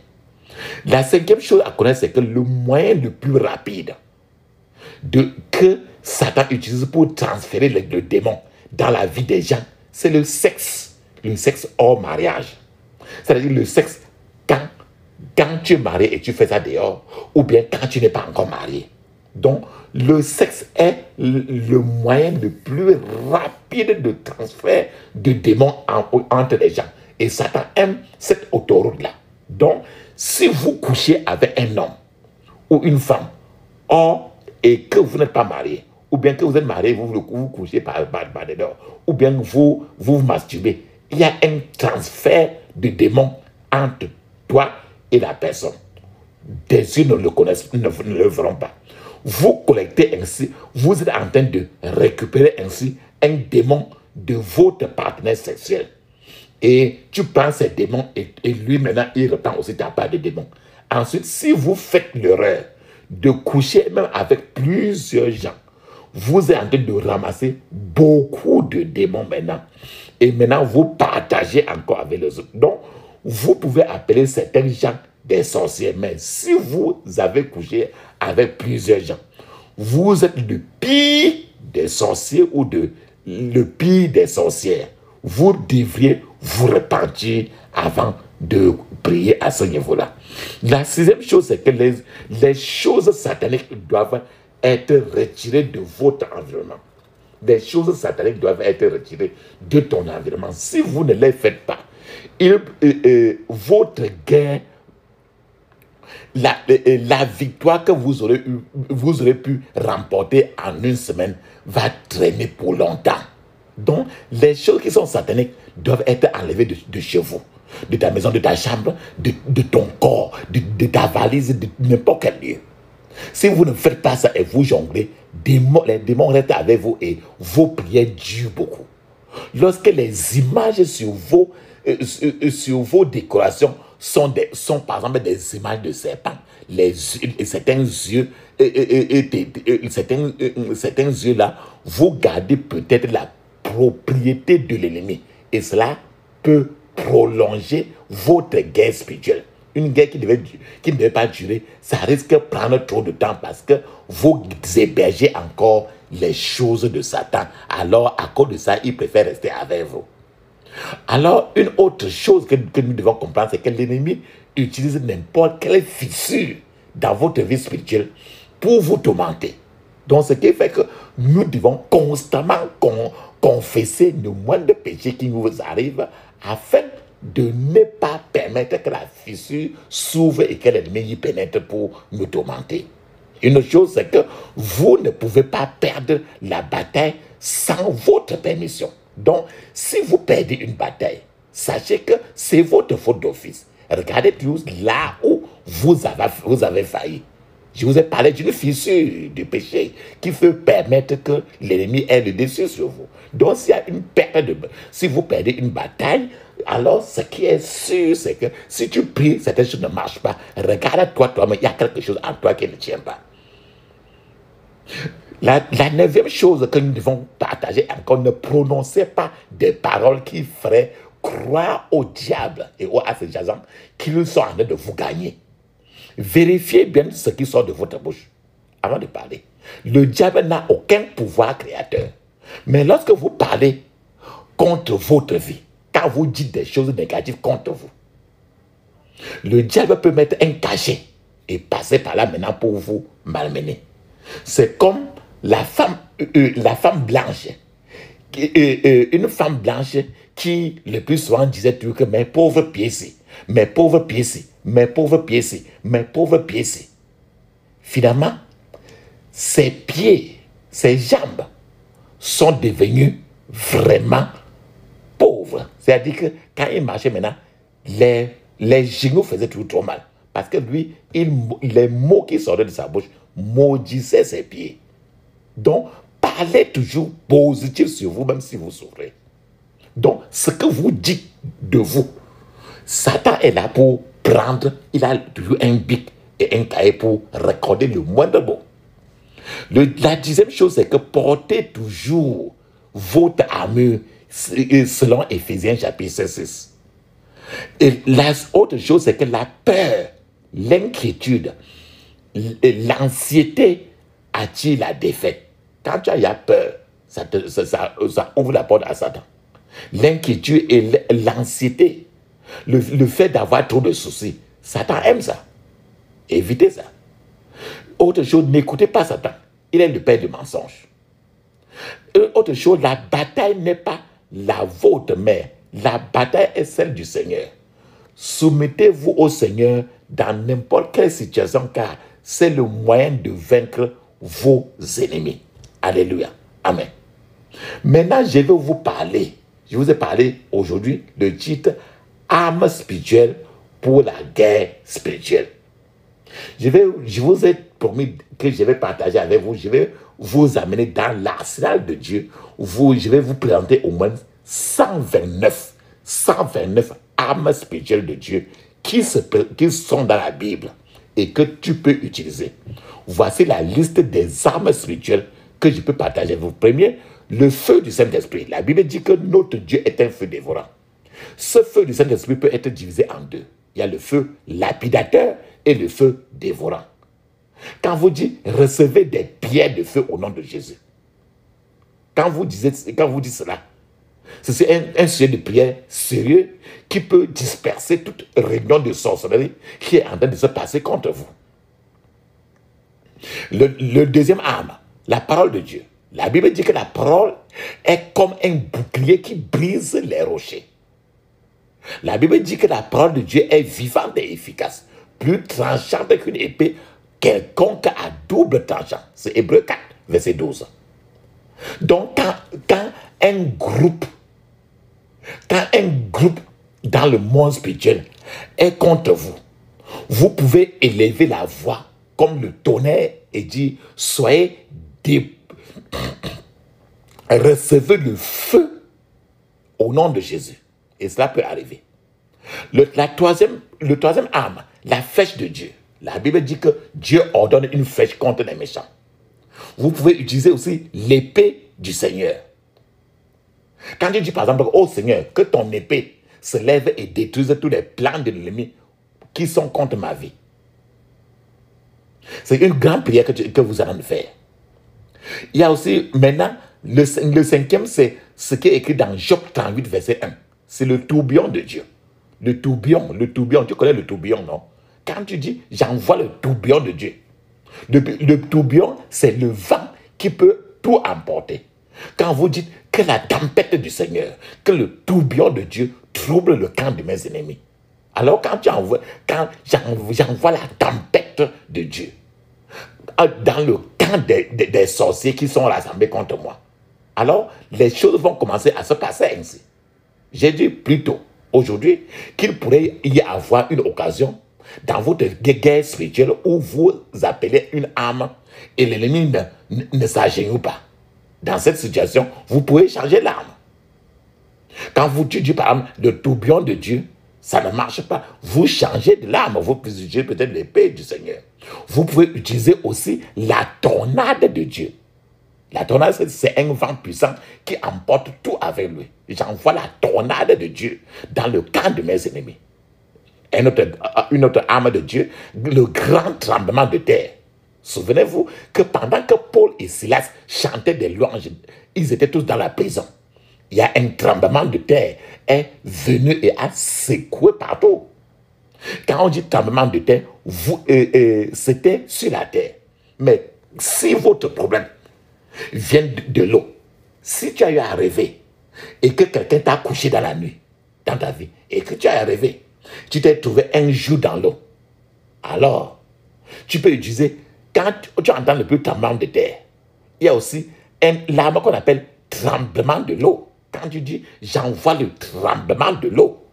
La cinquième chose à connaître, c'est que le moyen le plus rapide que Satan utilise pour transférer le démon dans la vie des gens, c'est le sexe hors mariage. C'est-à-dire le sexe quand tu es marié et tu fais ça dehors, ou bien quand tu n'es pas encore marié. Donc, le sexe est le moyen le plus rapide de transfert de démons entre les gens. Et Satan aime cette autoroute-là. Donc, si vous couchez avec un homme ou une femme, et que vous n'êtes pas marié, ou bien que vous êtes marié, vous couchez par dehors, ou bien vous masturbez, il y a un transfert de démons entre toi et la personne. Des yeux ne le connaissent, ne le verront pas. Vous collectez ainsi, vous êtes en train de récupérer ainsi un démon de votre partenaire sexuel. Et tu prends ces démons et lui maintenant il reprend aussi ta part de démons. Ensuite, si vous faites l'erreur de coucher même avec plusieurs gens, vous êtes en train de ramasser beaucoup de démons maintenant. Et maintenant, vous partagez encore avec les autres. Donc, vous pouvez appeler certains gens des sorciers. Mais si vous avez couché avec plusieurs gens, vous êtes le pire des sorciers ou le pire des sorcières. Vous devriez vous repentir avant de prier à ce niveau-là. La sixième chose, c'est que les choses sataniques doivent être retirées de votre environnement. Les choses sataniques doivent être retirées de ton environnement. Si vous ne les faites pas, votre guerre, la victoire que vous aurez pu remporter en une semaine va traîner pour longtemps. Donc, les choses qui sont sataniques doivent être enlevées de chez vous, de ta maison, de ta chambre, de ton corps, de ta valise, de n'importe quel lieu. Si vous ne faites pas ça et vous jonglez, les démons restent avec vous et vos prières durent beaucoup. Lorsque les images sur vos décorations sont par exemple des images de serpents, certains yeux là, vous gardez peut-être la propriété de l'ennemi et cela peut prolonger votre guerre spirituelle. Une guerre qui ne devait pas durer, ça risque de prendre trop de temps parce que vous hébergez encore les choses de Satan. Alors, à cause de ça, il préfère rester avec vous. Alors, une autre chose que nous devons comprendre, c'est que l'ennemi utilise n'importe quelle fissure dans votre vie spirituelle pour vous tourmenter. Donc, ce qui fait que nous devons constamment confesser le moindre péché qui nous arrive afin de ne pas permettre que la fissure s'ouvre et que l'ennemi y pénètre pour nous tourmenter. Une autre chose, c'est que vous ne pouvez pas perdre la bataille sans votre permission. Donc, si vous perdez une bataille, sachez que c'est votre faute d'office. Regardez toujours là où vous avez failli. Je vous ai parlé d'une fissure du péché qui peut permettre que l'ennemi ait le dessus sur vous. Donc, si vous perdez une bataille, alors ce qui est sûr, c'est que si tu pries, certaines choses ne marchent pas. Regarde toi-même, il y a quelque chose en toi qui ne tient pas. La neuvième chose que nous devons partager encore, ne prononcez pas des paroles qui feraient croire au diable et à ces gens qu'ils sont en train de vous gagner. Vérifiez bien ce qui sort de votre bouche avant de parler. Le diable n'a aucun pouvoir créateur. Mais lorsque vous parlez contre votre vie, quand vous dites des choses négatives contre vous, le diable peut mettre un cachet et passer par là maintenant pour vous malmener. C'est comme la femme blanche. Une femme blanche qui le plus souvent disait toujours que mes pauvres pieds-ci, mes pauvres pieds-ci, mes pauvres pieds-ci, mes pauvres pieds-ci. Finalement, ses pieds, ses jambes sont devenus vraiment pauvres. C'est-à-dire que quand il marchait maintenant, les genoux faisaient toujours trop mal. Parce que lui, les mots qui sortaient de sa bouche maudissaient ses pieds. Donc, parlez toujours positif sur vous, même si vous souffrez. Donc, ce que vous dites de vous, Satan est là pour prendre, il a toujours un bic et un cahier pour recorder le moindre mot. La deuxième chose, c'est que portez toujours votre armure selon Éphésiens chapitre 6. Et la autre chose, c'est que la peur, l'inquiétude, l'anxiété attire la défaite. Quand tu as peur, ça ouvre la porte à Satan. L'inquiétude et l'anxiété, le fait d'avoir trop de soucis, Satan aime ça. Évitez ça. Autre chose, n'écoutez pas Satan. Il est le père du mensonge. Autre chose, la bataille n'est pas la vôtre, mais la bataille est celle du Seigneur. Soumettez-vous au Seigneur dans n'importe quelle situation, car c'est le moyen de vaincre vos ennemis. Alléluia. Amen. Maintenant, je vais vous parler. Je vous ai parlé aujourd'hui du titre « Armes spirituelles pour la guerre spirituelle ». Je vous ai promis que je vais partager avec vous, je vais vous amener dans l'arsenal de Dieu. Je vais vous présenter au moins 129 armes spirituelles de Dieu qui sont dans la Bible. et que tu peux utiliser. Voici la liste des armes spirituelles que je peux partager avec vous. Premier, le feu du Saint-Esprit. La Bible dit que notre Dieu est un feu dévorant. Ce feu du Saint-Esprit peut être divisé en deux. Il y a le feu lapidateur et le feu dévorant. Quand vous dites recevez des pierres de feu au nom de Jésus, quand vous dites cela, c'est un sujet de prière sérieux qui peut disperser toute réunion de sorcellerie qui est en train de se passer contre vous. Le deuxième arme, la parole de Dieu. La Bible dit que la parole est comme un bouclier qui brise les rochers. La Bible dit que la parole de Dieu est vivante et efficace, plus tranchante qu'une épée quelconque à double tranchant. C'est Hébreux 4, verset 12. Donc, quand un groupe dans le monde spirituel est contre vous, vous pouvez élever la voix comme le tonnerre et dire, recevez le feu au nom de Jésus. Et cela peut arriver. Le troisième arme, la flèche de Dieu. La Bible dit que Dieu ordonne une flèche contre les méchants. Vous pouvez utiliser aussi l'épée du Seigneur. Quand Dieu dit par exemple, oh Seigneur, que ton épée se lève et détruise tous les plans de l'ennemi qui sont contre ma vie. C'est une grande prière que vous allez faire. Il y a aussi maintenant, le cinquième, c'est ce qui est écrit dans Job 38, verset 1. C'est le tourbillon de Dieu. Le tourbillon, tu connais le tourbillon, non? Quand tu dis, j'envoie le tourbillon de Dieu. Le tourbillon, c'est le vent qui peut tout emporter. Quand vous dites que la tempête du Seigneur, que le tourbillon de Dieu trouble le camp de mes ennemis. Alors quand j'envoie la tempête de Dieu dans le camp des sorciers qui sont rassemblés contre moi, alors les choses vont commencer à se passer ainsi. J'ai dit plus tôt, aujourd'hui, qu'il pourrait y avoir une occasion dans votre guerre spirituelle où vous appelez une arme et l'ennemi ne s'agenouille pas. Dans cette situation, vous pouvez changer l'arme. Quand vous dites par exemple le tourbillon de Dieu, ça ne marche pas. Vous changez de l'arme. Vous pouvez utiliser peut-être l'épée du Seigneur. Vous pouvez utiliser aussi la tornade de Dieu. La tornade, c'est un vent puissant qui emporte tout avec lui. J'envoie la tornade de Dieu dans le camp de mes ennemis. Une autre arme de Dieu, le grand tremblement de terre. Souvenez-vous que pendant que Paul et Silas chantaient des louanges, ils étaient tous dans la prison. Il y a un tremblement de terre est venu et a secoué partout. Quand on dit tremblement de terre, c'était sur la terre. Mais si votre problème vient de l'eau, si tu as eu à rêver et que quelqu'un t'a couché dans la nuit, dans ta vie, et que tu as rêvé, tu t'es trouvé un jour dans l'eau, alors tu peux utiliser, quand tu entends le plus tremblement de terre, il y a aussi l'arme qu'on appelle tremblement de l'eau. Quand tu dis, j'envoie le tremblement de l'eau,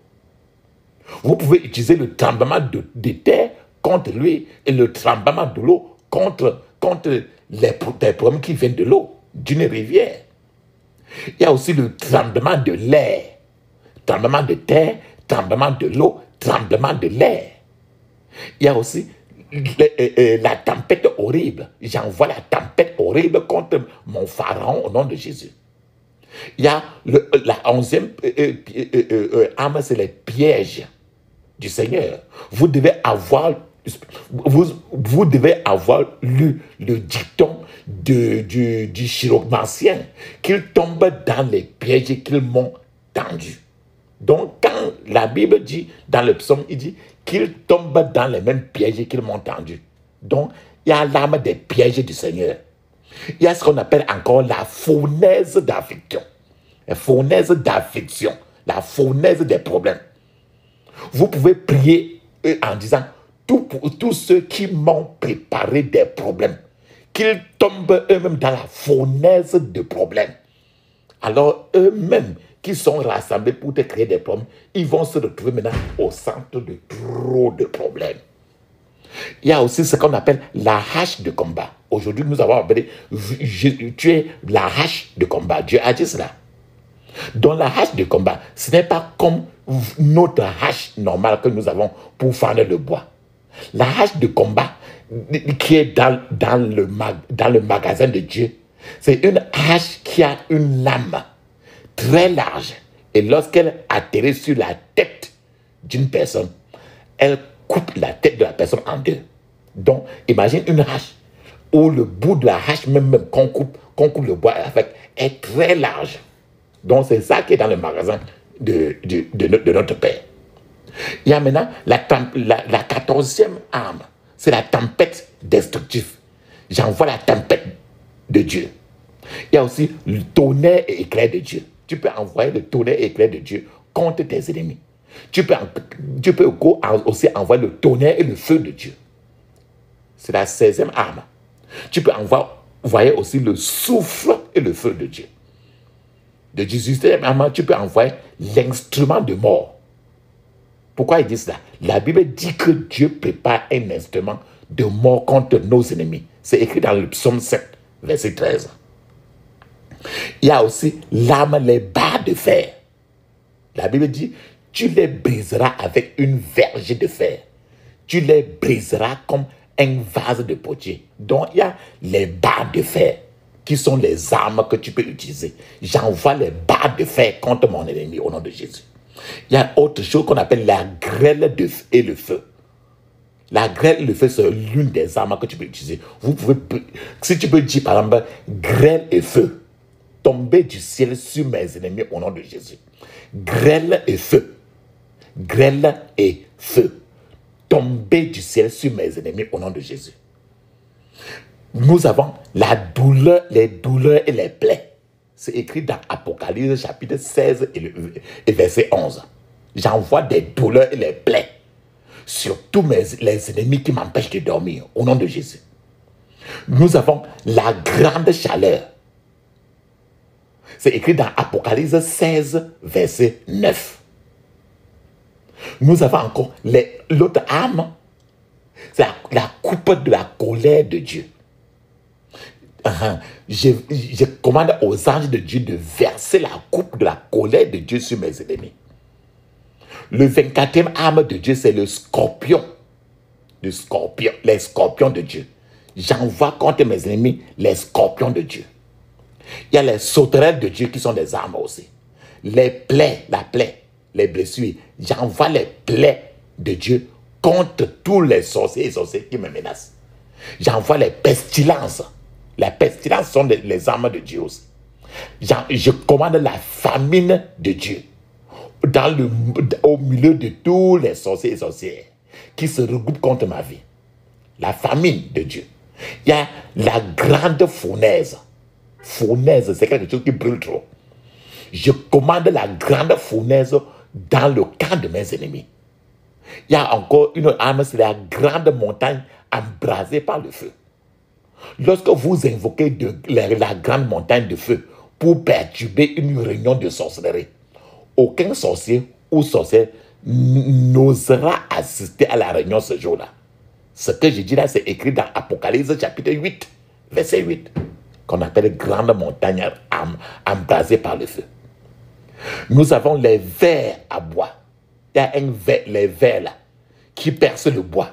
vous pouvez utiliser le tremblement de terre contre lui et le tremblement de l'eau contre les problèmes qui viennent de l'eau, d'une rivière. Il y a aussi le tremblement de l'air, tremblement de terre, tremblement de l'eau, tremblement de l'air. Il y a aussi la tempête horrible. J'envoie la tempête horrible contre mon pharaon au nom de Jésus. Il y a la 11e arme, c'est les pièges du Seigneur. Vous devez avoir lu le dicton du chiromancien, qu'ils tombent dans les pièges qu'ils m'ont tendus. Donc, quand la Bible dit, dans le psaume, il dit qu'ils tombent dans les mêmes pièges qu'ils m'ont tendus. Donc, il y a l'arme des pièges du Seigneur. Il y a ce qu'on appelle encore la fournaise d'affliction. La fournaise d'affliction. La fournaise des problèmes. Vous pouvez prier en disant, tous ceux qui m'ont préparé des problèmes, qu'ils tombent eux-mêmes dans la fournaise de problèmes. Alors eux-mêmes qui sont rassemblés pour te créer des problèmes, ils vont se retrouver maintenant au centre de trop de problèmes. Il y a aussi ce qu'on appelle la hache de combat. Aujourd'hui, nous avons appelé, tu es la hache de combat. Dieu a dit cela. Donc la hache de combat, ce n'est pas comme notre hache normale que nous avons pour faner le bois. La hache de combat qui est dans le magasin de Dieu, c'est une hache qui a une lame très large. Et lorsqu'elle atterrit sur la tête d'une personne, elle coupe la tête de la personne en deux. Donc, imagine une hache où le bout de la hache, même qu'on coupe le bois avec, est très large. Donc, c'est ça qui est dans le magasin de notre Père. Il y a maintenant la 14e arme, c'est la tempête destructive. J'envoie la tempête de Dieu. Il y a aussi le tonnerre et éclair de Dieu. Tu peux envoyer le tonnerre et éclair de Dieu contre tes ennemis. Tu peux aussi envoyer le tonnerre et le feu de Dieu. C'est la 16e arme. Tu peux envoyer aussi le souffle et le feu de Dieu. De 18e arme, tu peux envoyer l'instrument de mort. Pourquoi il dit cela? La Bible dit que Dieu prépare un instrument de mort contre nos ennemis. C'est écrit dans le psaume 7, verset 13. Il y a aussi l'arme, les barres de fer. La Bible dit, tu les briseras avec une verge de fer. Tu les briseras comme un vase de potier. Donc, il y a les barres de fer qui sont les armes que tu peux utiliser. J'envoie les barres de fer contre mon ennemi au nom de Jésus. Il y a autre chose qu'on appelle la grêle et le feu. La grêle et le feu, c'est l'une des armes que tu peux utiliser. Si tu peux dire par exemple, grêle et feu, tomber du ciel sur mes ennemis au nom de Jésus. Grêle et feu. Grêle et feu. Tomber du ciel sur mes ennemis au nom de Jésus. Nous avons la douleur, les douleurs et les plaies. C'est écrit dans Apocalypse chapitre 16 et verset 11. J'envoie des douleurs et les plaies sur tous les ennemis qui m'empêchent de dormir au nom de Jésus. Nous avons la grande chaleur. C'est écrit dans Apocalypse 16 verset 9. Nous avons encore l'autre arme, c'est la coupe de la colère de Dieu. Je commande aux anges de Dieu de verser la coupe de la colère de Dieu sur mes ennemis. Le 24e arme de Dieu, c'est le scorpion. Les scorpions de Dieu. J'envoie contre mes ennemis les scorpions de Dieu. Il y a les sauterelles de Dieu qui sont des armes aussi. Les plaies, les blessures. J'envoie les plaies de Dieu contre tous les sorciers et sorcières qui me menacent. J'envoie les pestilences. Les pestilences sont les armes de Dieu aussi. Je commande la famine de Dieu au milieu de tous les sorciers et sorcières qui se regroupent contre ma vie. La famine de Dieu. Il y a la grande fournaise. Fournaise, c'est quelque chose qui brûle trop. Je commande la grande fournaise dans le camp de mes ennemis. Il y a encore une arme, c'est la grande montagne embrasée par le feu. Lorsque vous invoquez la grande montagne de feu pour perturber une réunion de sorcellerie, aucun sorcier ou sorcière n'osera assister à la réunion ce jour-là. Ce que je dis là, c'est écrit dans Apocalypse chapitre 8, verset 8, qu'on appelle grande montagne embrasée par le feu. Nous avons les vers à bois. Il y a les vers là, qui percent le bois.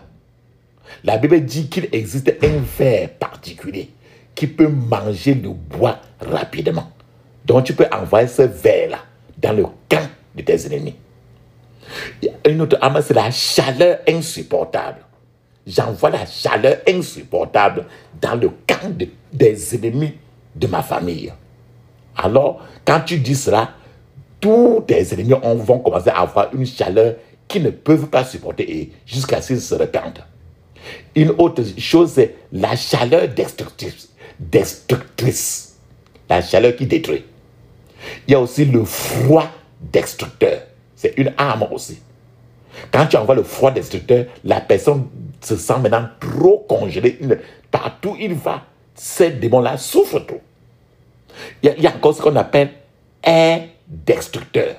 La Bible dit qu'il existe un ver particulier qui peut manger le bois rapidement. Donc tu peux envoyer ce ver-là dans le camp de tes ennemis. Une autre arme, c'est la chaleur insupportable. J'envoie la chaleur insupportable dans le camp des ennemis de ma famille. Alors, quand tu dis cela, tous tes ennemis vont commencer à avoir une chaleur qu'ils ne peuvent pas supporter jusqu'à ce qu'ils se répandent. Une autre chose, c'est la chaleur destructrice. La chaleur qui détruit. Il y a aussi le froid destructeur. C'est une arme aussi. Quand tu envoies le froid destructeur, la personne se sent maintenant trop congelée. Partout où il va, ces démons-là souffrent trop. Il y a encore ce qu'on appelle air destructeur.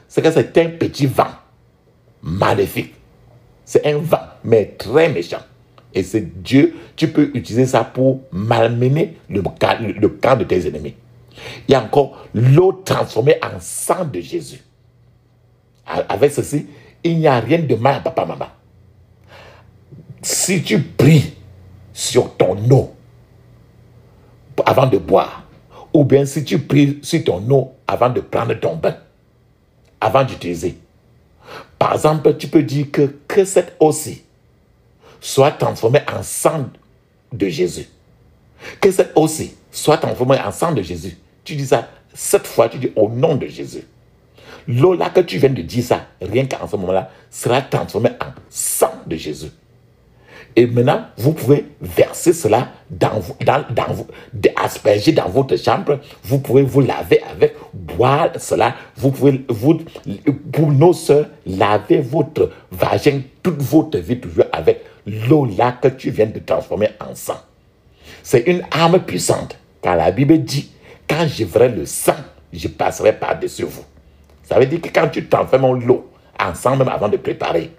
C'est que c'est un petit vent maléfique. C'est un vent, mais très méchant. Et c'est Dieu, tu peux utiliser ça pour malmener le camp de tes ennemis. Il y a encore l'eau transformée en sang de Jésus. Avec ceci, il n'y a rien de mal à papa, maman. si tu pries sur ton eau avant de boire, ou bien si tu pries sur ton eau avant de prendre ton bain, avant d'utiliser. Par exemple, tu peux dire que cette eau-ci soit transformée en sang de Jésus. Que cette eau-ci soit transformée en sang de Jésus. Tu dis ça, cette fois, tu dis au nom de Jésus. L'eau là que tu viens de dire ça, rien qu'en ce moment-là, sera transformée en sang de Jésus. Et maintenant, vous pouvez verser cela asperger dans votre chambre. Vous pouvez vous laver avec, boire cela. Vous pouvez, pour nos soeurs, laver votre vagin toute votre vie toujours avec l'eau là que tu viens de transformer en sang. C'est une arme puissante. Car la Bible dit, quand je verrai le sang, je passerai par-dessus vous. Ça veut dire que quand tu transformes l'eau en sang, même avant de préparer,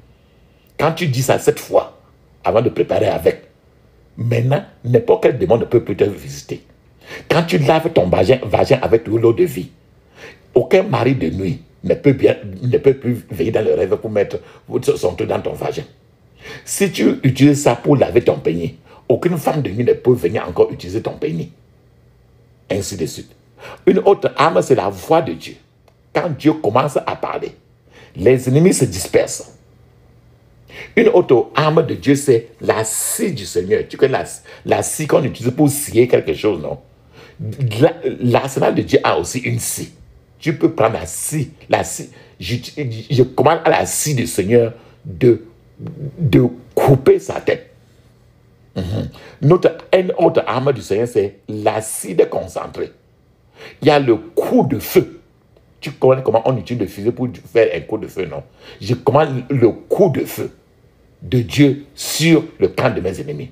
quand tu dis ça cette fois, avant de préparer avec, maintenant, n'importe quel démon ne peut plus te visiter. Quand tu laves ton vagin avec l'eau de vie, aucun mari de nuit ne peut plus venir dans le rêve pour mettre son truc dans ton vagin. Si tu utilises ça pour laver ton pénis, aucune femme de nuit ne peut venir encore utiliser ton pénis. Ainsi de suite. Une autre arme, c'est la voix de Dieu. Quand Dieu commence à parler, les ennemis se dispersent. Une autre arme de Dieu, c'est la scie du Seigneur. Tu connais la scie qu'on utilise pour scier quelque chose, non? L'arsenal de Dieu a aussi une scie. Tu peux prendre la scie. Je commande à la scie du Seigneur de couper sa tête. Une autre arme du Seigneur, c'est l'acide concentré. Il y a le coup de feu. Tu connais comment on utilise le fusil pour faire un coup de feu, non? Je commande le coup de feu de Dieu sur le camp de mes ennemis.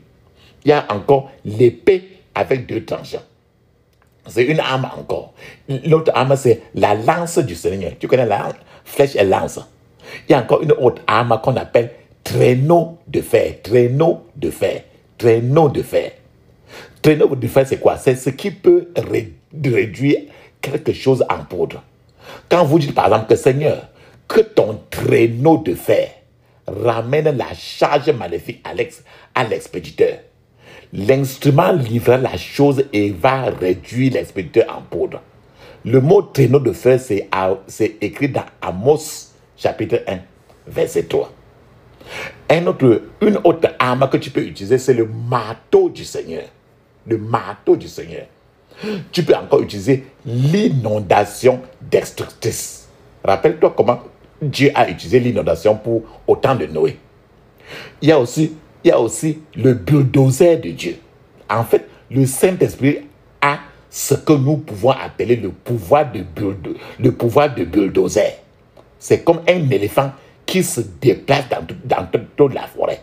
Il y a encore l'épée avec 2 tranchants. C'est une arme encore. L'autre arme, c'est la lance du Seigneur. Tu connais la flèche et lance. Il y a encore une autre arme qu'on appelle traîneau de fer. Traîneau de fer. Traîneau de fer. Traîneau de fer, c'est quoi? C'est ce qui peut réduire quelque chose en poudre. Quand vous dites par exemple que Seigneur, que ton traîneau de fer ramène la charge maléfique à l'expéditeur, l'instrument livrera la chose et va réduire l'expéditeur en poudre. Le mot traîneau de fer, c'est écrit dans Amos chapitre 1, verset 3. Une autre arme que tu peux utiliser, c'est le marteau du Seigneur. Le marteau du Seigneur. Tu peux encore utiliser l'inondation destructrice. Rappelle-toi comment Dieu a utilisé l'inondation au temps de Noé. Il y a aussi le bulldozer de Dieu. En fait, le Saint-Esprit a ce que nous pouvons appeler le pouvoir de bulldozer. C'est comme un éléphant qui se déplace dans toute la forêt.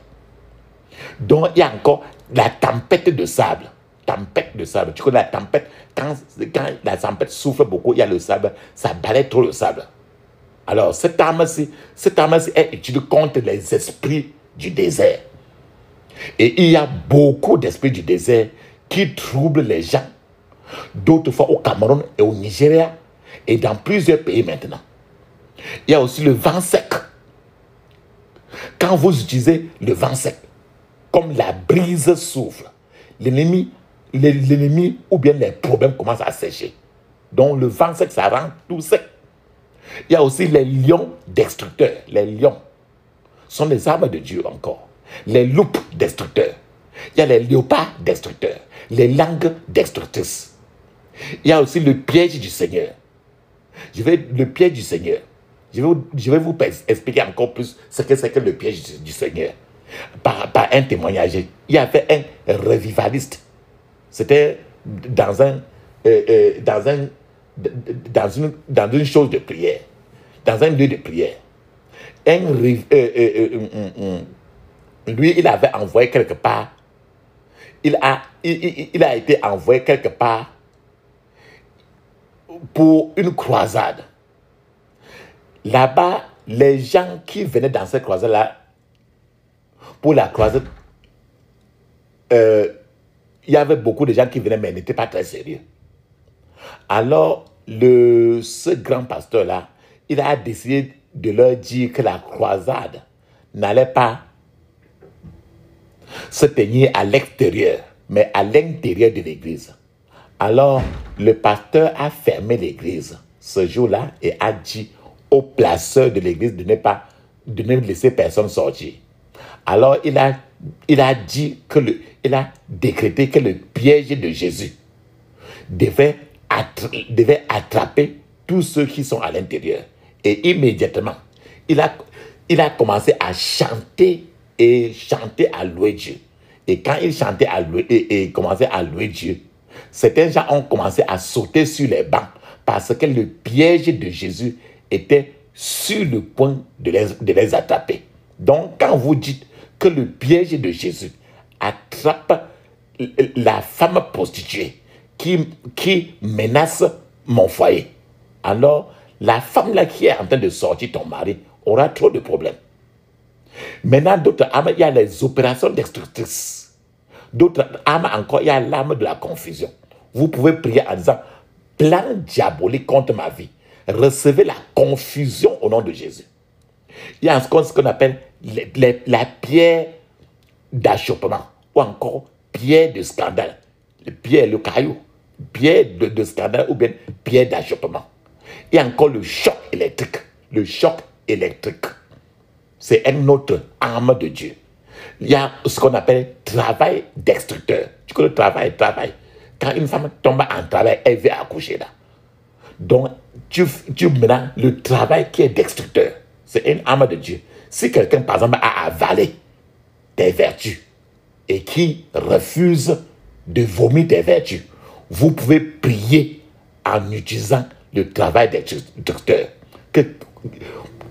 Donc, il y a encore la tempête de sable. Tempête de sable. Tu connais la tempête, quand la tempête souffle beaucoup, il y a le sable, ça balaye trop le sable. Alors, cette arme-ci est utilisée contre les esprits du désert. Et il y a beaucoup d'esprits du désert qui troublent les gens. D'autres fois au Cameroun et au Nigeria et dans plusieurs pays maintenant. Il y a aussi le vent sec. Quand vous utilisez le vent sec, comme la brise souffle, l'ennemi ou bien les problèmes commencent à sécher. Donc le vent sec, ça rend tout sec. Il y a aussi les lions destructeurs. Les lions sont les armes de Dieu encore. Les loups destructeurs. Il y a les léopards destructeurs. Les langues destructrices. Il y a aussi le piège du Seigneur. Le piège du Seigneur. Je vais vous expliquer encore plus ce que c'est que le piège du Seigneur. Par un témoignage. Il y avait un revivaliste. C'était dans une chose de prière. Dans un lieu de prière. Lui, il avait envoyé quelque part. Il a été envoyé quelque part pour une croisade. Là-bas, les gens qui venaient dans cette croisade-là, pour la croisade, il y avait beaucoup de gens qui venaient, mais n'étaient pas très sérieux. Alors, ce grand pasteur-là, il a décidé de leur dire que la croisade n'allait pas se tenir à l'extérieur, mais à l'intérieur de l'église. Alors, le pasteur a fermé l'église ce jour-là et a dit au placeur de l'église de ne laisser personne sortir. Alors, il a décrété que le piège de Jésus devait attraper tous ceux qui sont à l'intérieur. Et immédiatement, il a commencé à chanter à louer Dieu. Et quand il chantait et commençait à louer Dieu, certains gens ont commencé à sauter sur les bancs parce que le piège de Jésus était sur le point de les attraper. Donc, quand vous dites que le piège de Jésus attrape la femme prostituée qui menace mon foyer, alors la femme là qui est en train de sortir ton mari aura trop de problèmes. Maintenant, d'autres âmes, il y a les opérations destructrices. D'autres âmes encore, il y a l'âme de la confusion. Vous pouvez prier en disant, plan diabolique contre ma vie. Recevez la confusion au nom de Jésus. Il y a ce qu'on appelle la pierre d'achoppement ou encore pierre de scandale. Le caillou, pierre de scandale ou bien pierre d'achoppement. Il y a encore le choc électrique. Le choc électrique. C'est une autre arme de Dieu. Il y a ce qu'on appelle travail destructeur. Tu connais le travail. Quand une femme tombe en travail, elle veut accoucher là. Donc, tu maintenant le travail qui est destructeur. C'est une arme de Dieu. Si quelqu'un, par exemple, a avalé tes vertus et qui refuse de vomir tes vertus, vous pouvez prier en utilisant le travail destructeur. Que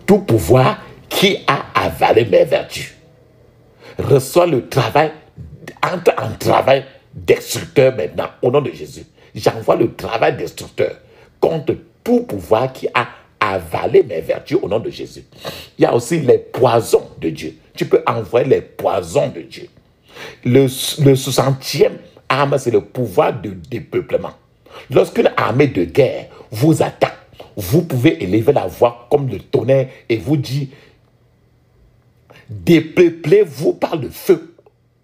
tout pouvoir qui a avalé mes vertus reçoit le travail, entre en travail destructeur maintenant, au nom de Jésus. J'envoie le travail destructeur contre tout pouvoir qui a avalé mes vertus au nom de Jésus. Il y a aussi les poisons de Dieu. Tu peux envoyer les poisons de Dieu. Le 60e arme, c'est le pouvoir de dépeuplement. Lorsqu'une armée de guerre vous attaque, vous pouvez élever la voix comme le tonnerre et vous dire, dépeuplez-vous par le feu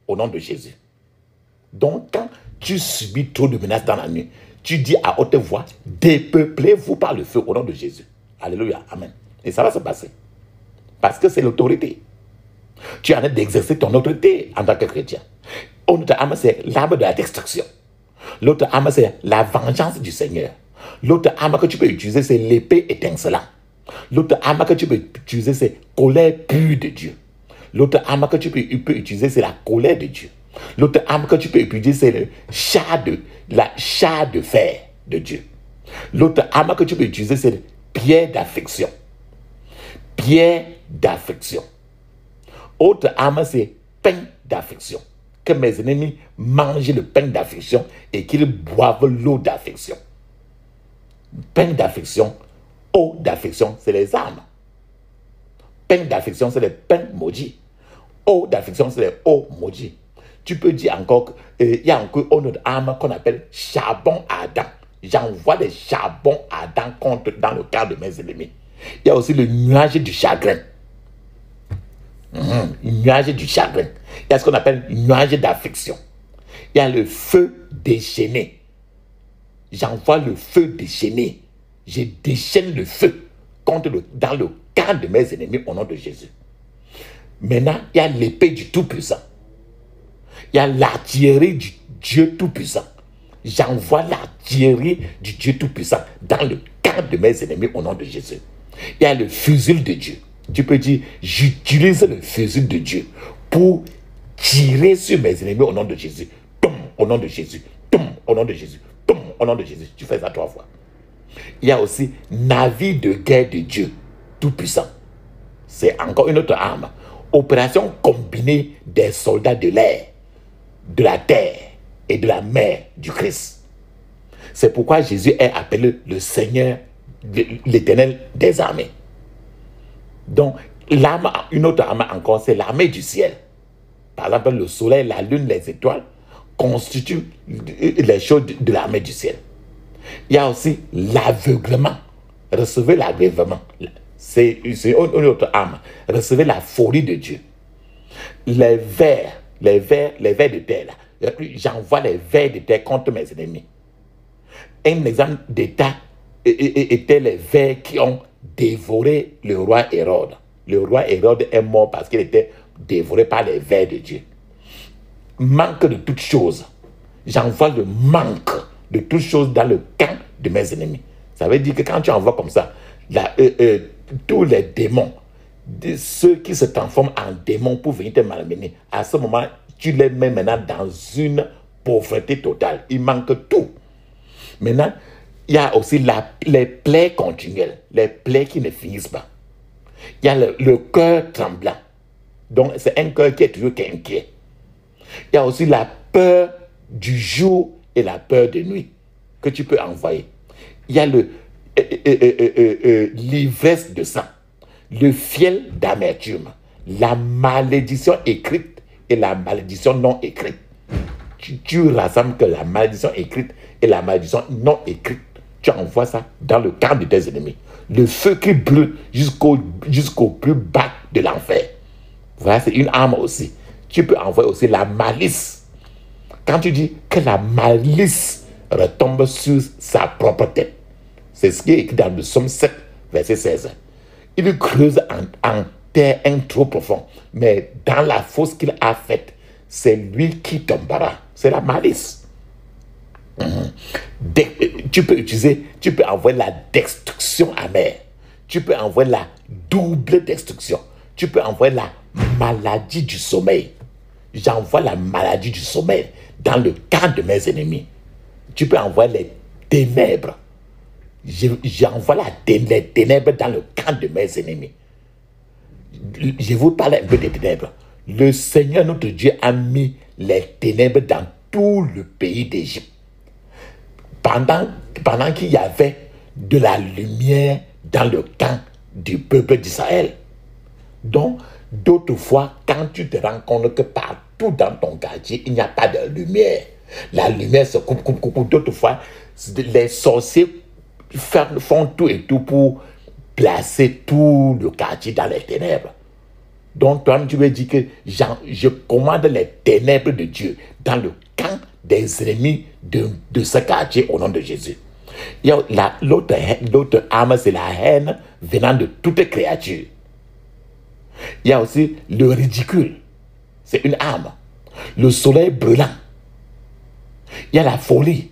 au nom de Jésus. Donc, quand tu subis trop de menaces dans la nuit, tu dis à haute voix, dépeuplez-vous par le feu au nom de Jésus. Alléluia, amen. Et ça va se passer. Parce que c'est l'autorité. Tu es en train d'exercer ton autorité en tant que chrétien. L'autre arme, c'est l'arme de la destruction. L'autre arme, c'est la vengeance du Seigneur. L'autre arme que tu peux utiliser, c'est l'épée étincelante. L'autre arme que tu peux utiliser, c'est colère pure de Dieu. L'autre arme que tu peux utiliser, c'est la colère de Dieu. L'autre arme que tu peux utiliser, c'est le char de fer de Dieu. L'autre arme que tu peux utiliser, c'est le pierre d'affection. Pierre d'affection. Autre arme, c'est pain d'affection. Que mes ennemis mangent le pain d'affection et qu'ils boivent l'eau d'affection. Pain d'affection, eau d'affection, c'est les armes. Pain d'affection, c'est les pains maudits. Eau d'affection, c'est les eaux maudites. Tu peux dire encore qu'il y a encore une autre arme qu'on appelle charbon ardent. J'envoie des charbons ardents dans le cas de mes ennemis. Il y a aussi le nuage du chagrin. Nuage du chagrin. Il y a ce qu'on appelle nuage d'affection. Il y a le feu déchaîné. J'envoie le feu déchaîné. Je déchaîne le feu dans le camp de mes ennemis au nom de Jésus. Maintenant, il y a l'épée du Tout-Puissant. Il y a l'artillerie du Dieu Tout-Puissant. J'envoie l'artillerie du Dieu Tout-Puissant dans le camp de mes ennemis au nom de Jésus. Il y a le fusil de Dieu. Tu peux dire, j'utilise le fusil de Dieu pour tirer sur mes ennemis au nom de Jésus. Toum, au nom de Jésus. Toum, au nom de Jésus. Toum, au nom de Jésus. Tu fais ça 3 fois. Il y a aussi navire de guerre de Dieu Tout-Puissant. C'est encore une autre arme. Opération combinée des soldats de l'air, de la terre et de la mer du Christ. C'est pourquoi Jésus est appelé le Seigneur, l'Éternel des armées. Donc, une autre arme encore, c'est l'armée du ciel. Par exemple, le soleil, la lune, les étoiles constituent les choses de l'armée du ciel. Il y a aussi l'aveuglement. Recevez l'aveuglement. C'est une autre arme. Recevez la folie de Dieu. Les vers, les vers de terre, là. J'envoie les vers de terre contre mes ennemis. Un exemple d'état était les vers qui ont dévoré le roi Hérode. Le roi Hérode est mort parce qu'il était dévoré par les vers de Dieu. Manque de toutes choses. J'envoie le manque de toutes choses dans le camp de mes ennemis. Ça veut dire que quand tu envoies comme ça, tous les démons, ceux qui se transforment en démons pour venir te malmener, à ce moment, tu les mets maintenant dans une pauvreté totale. Il manque tout. Maintenant, il y a aussi les plaies continuelles, les plaies qui ne finissent pas. Il y a le cœur tremblant. Donc, c'est un cœur qui est toujours inquiet. Il y a aussi la peur du jour et la peur de nuit que tu peux envoyer. Il y a l'ivresse de sang, le fiel d'amertume, la malédiction écrite et la malédiction non écrite. Tu rassembles que la malédiction écrite et la malédiction non écrite. Tu envoies ça dans le camp de tes ennemis. Le feu qui brûle jusqu'au plus bas de l'enfer. Voilà, c'est une arme aussi. Tu peux envoyer aussi la malice. Quand tu dis que la malice retombe sur sa propre tête. C'est ce qui est écrit dans le psaume 7, verset 16. Il creuse en terre un trou profond. Mais dans la fosse qu'il a faite, c'est lui qui tombera. C'est la malice. Tu peux envoyer la destruction amère. Tu peux envoyer la double destruction. Tu peux envoyer la maladie du sommeil. J'envoie la maladie du sommeil dans le camp de mes ennemis. Tu peux envoyer les ténèbres. J'envoie les ténèbres dans le camp de mes ennemis. Je vous parle un peu des ténèbres. Le Seigneur notre Dieu a mis les ténèbres dans tout le pays d'Égypte. Pendant qu'il y avait de la lumière dans le camp du peuple d'Israël. Donc, d'autres fois, quand tu te rends compte que partout dans ton quartier, il n'y a pas de lumière, la lumière se coupe. D'autres fois, les sorciers font tout et tout pour placer tout le quartier dans les ténèbres. Donc, toi, tu veux dire que je commande les ténèbres de Dieu dans le camp des ennemis de ce quartier au nom de Jésus. L'autre arme, c'est la haine venant de toute créature. Il y a aussi le ridicule. C'est une arme. Le soleil brûlant. Il y a la folie.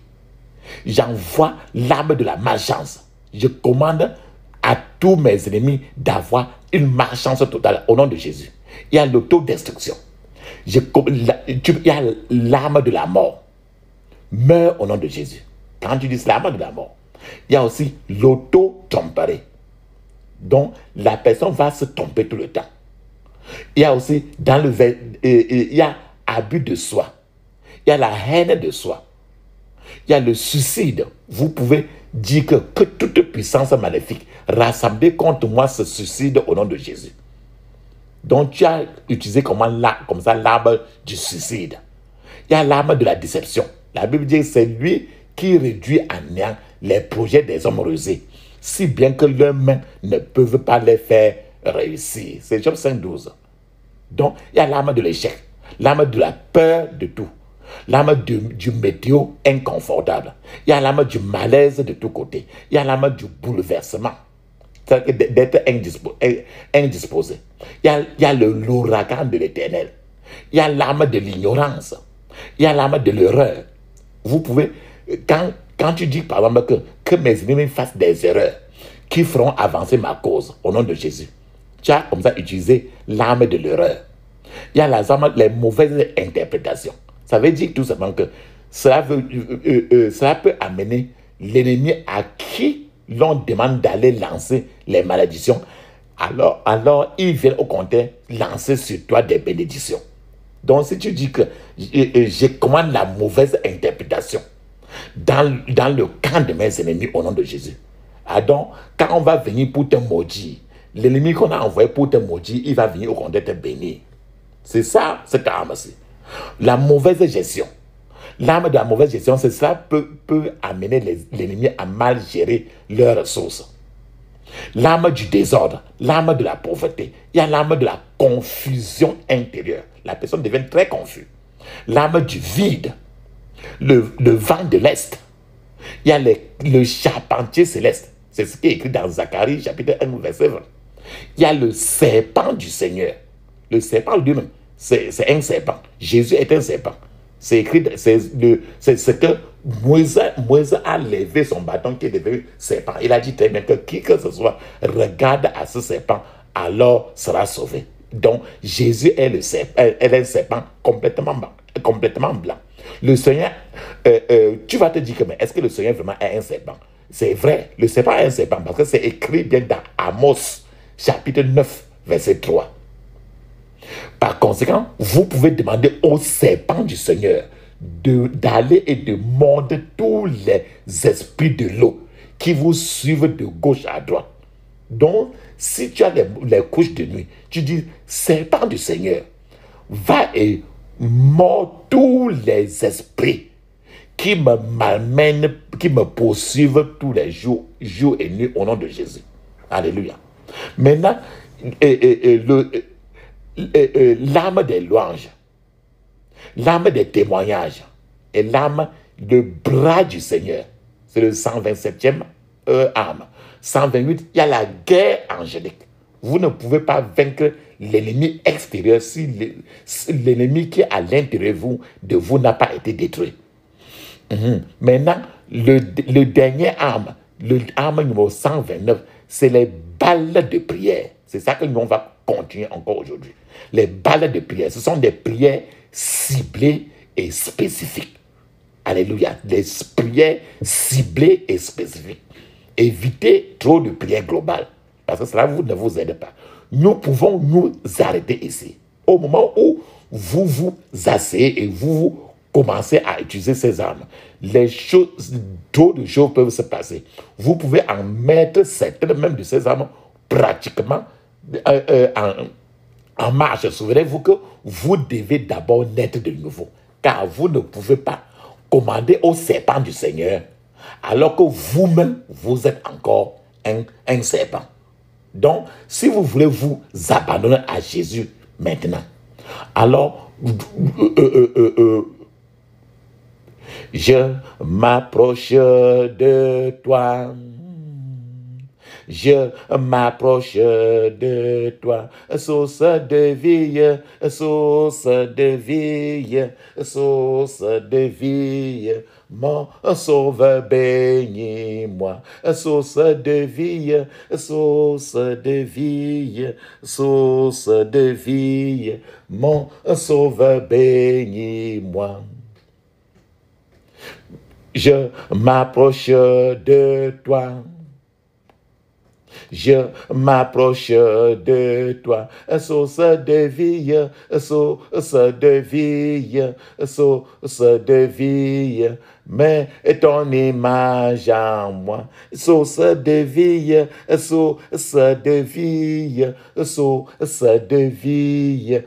J'envoie l'arme de la malchance. Je commande à tous mes ennemis d'avoir une malchance totale au nom de Jésus. Il y a l'autodestruction. Il y a l'arme de la mort. Meurs au nom de Jésus. Quand tu dis l'arme de la mort, il y a aussi l'auto-tromperie. Donc, la personne va se tromper tout le temps. Il y a aussi il y a abus de soi. Il y a la haine de soi. Il y a le suicide. Vous pouvez dire que toute puissance maléfique rassemblée contre moi se suicide au nom de Jésus. Donc tu as utilisé comme ça l'arme du suicide. Il y a l'arme de la déception. La Bible dit que c'est lui qui réduit à néant les projets des hommes rusés, si bien que leurs mains ne peuvent pas les faire réussir. C'est Job 5,12. Donc, il y a l'arme de l'échec, l'arme de la peur de tout, l'arme du météo inconfortable, il y a l'arme du malaise de tous côtés, il y a l'arme du bouleversement, d'être indisposé. Il y a l'ouragan de l'éternel, il y a l'arme de l'ignorance, il y a l'arme de l'erreur. Vous pouvez, quand tu dis par exemple que mes ennemis fassent des erreurs qui feront avancer ma cause au nom de Jésus, tu as comme ça utilisé l'arme de l'erreur. Il y a les mauvaises interprétations. Ça veut dire tout simplement que cela peut amener l'ennemi à qui l'on demande d'aller lancer les malédictions. Alors il vient au contraire lancer sur toi des bénédictions. Donc si tu dis que je commande la mauvaise interprétation dans le camp de mes ennemis au nom de Jésus. Donc quand on va venir pour te maudire, l'ennemi qu'on a envoyé pour te maudire, il va venir au contraire te bénir. C'est ça, cette arme-ci. La mauvaise gestion. L'arme de la mauvaise gestion, c'est ça peut amener l'ennemi à mal gérer leurs ressources. L'arme du désordre, l'arme de la pauvreté, il y a l'arme de la confusion intérieure. La personne devient très confuse. L'arme du vide, le vent de l'Est. Il y a le charpentier céleste. C'est ce qui est écrit dans Zacharie, chapitre 1, verset 20. Il y a le serpent du Seigneur. Le serpent lui-même, c'est un serpent. Jésus est un serpent. C'est écrit, c'est ce que Moïse a levé son bâton qui est devenu serpent. Il a dit très bien que qui que ce soit regarde à ce serpent, alors sera sauvé. Donc, Jésus est le serpent, est un serpent complètement blanc. Le Seigneur, tu vas te dire que mais est-ce que le Seigneur vraiment est un serpent? C'est vrai, le serpent est un serpent parce que c'est écrit bien dans Amos, chapitre 9, verset 3. Par conséquent, vous pouvez demander au serpent du Seigneur d'aller et de mordre tous les esprits de l'eau qui vous suivent de gauche à droite. Donc, si tu as les couches de nuit, tu dis, serpent du Seigneur, va et mords tous les esprits qui me malmènent, qui me poursuivent tous les jours, jour et nuit au nom de Jésus. Alléluia. Maintenant, l'arme des louanges, l'arme des témoignages et l'arme, le bras du Seigneur. C'est le 127e arme. 128, il y a la guerre angélique. Vous ne pouvez pas vaincre l'ennemi extérieur si l'ennemi qui est à l'intérieur de vous n'a pas été détruit. Maintenant, le dernier arme, l'arme numéro 129, c'est les balles de prière. C'est ça que nous on va continuer encore aujourd'hui. Les balles de prière, ce sont des prières ciblées et spécifiques. Alléluia. Des prières ciblées et spécifiques. Évitez trop de prières globales, parce que cela ne vous aide pas. Nous pouvons nous arrêter ici. Au moment où vous vous asseyez et vous commencez à utiliser ces armes, trop de choses peuvent se passer. Vous pouvez en mettre certaines même de ces armes pratiquement en marche. Souvenez-vous que vous devez d'abord naître de nouveau, car vous ne pouvez pas commander au serpent du Seigneur alors que vous-même, vous êtes encore un serpent. Donc, si vous voulez vous abandonner à Jésus maintenant, alors, je m'approche de toi. Je m'approche de toi, source de vie, source de vie, source de vie. Mon sauveur, bénis-moi, source de vie, source de vie, source de vie. Mon sauveur, bénis-moi. Je m'approche de toi. Je m'approche de toi, source de vie, source de vie, source de vie. Mets ton image en moi, source de vie, source de vie, source de vie.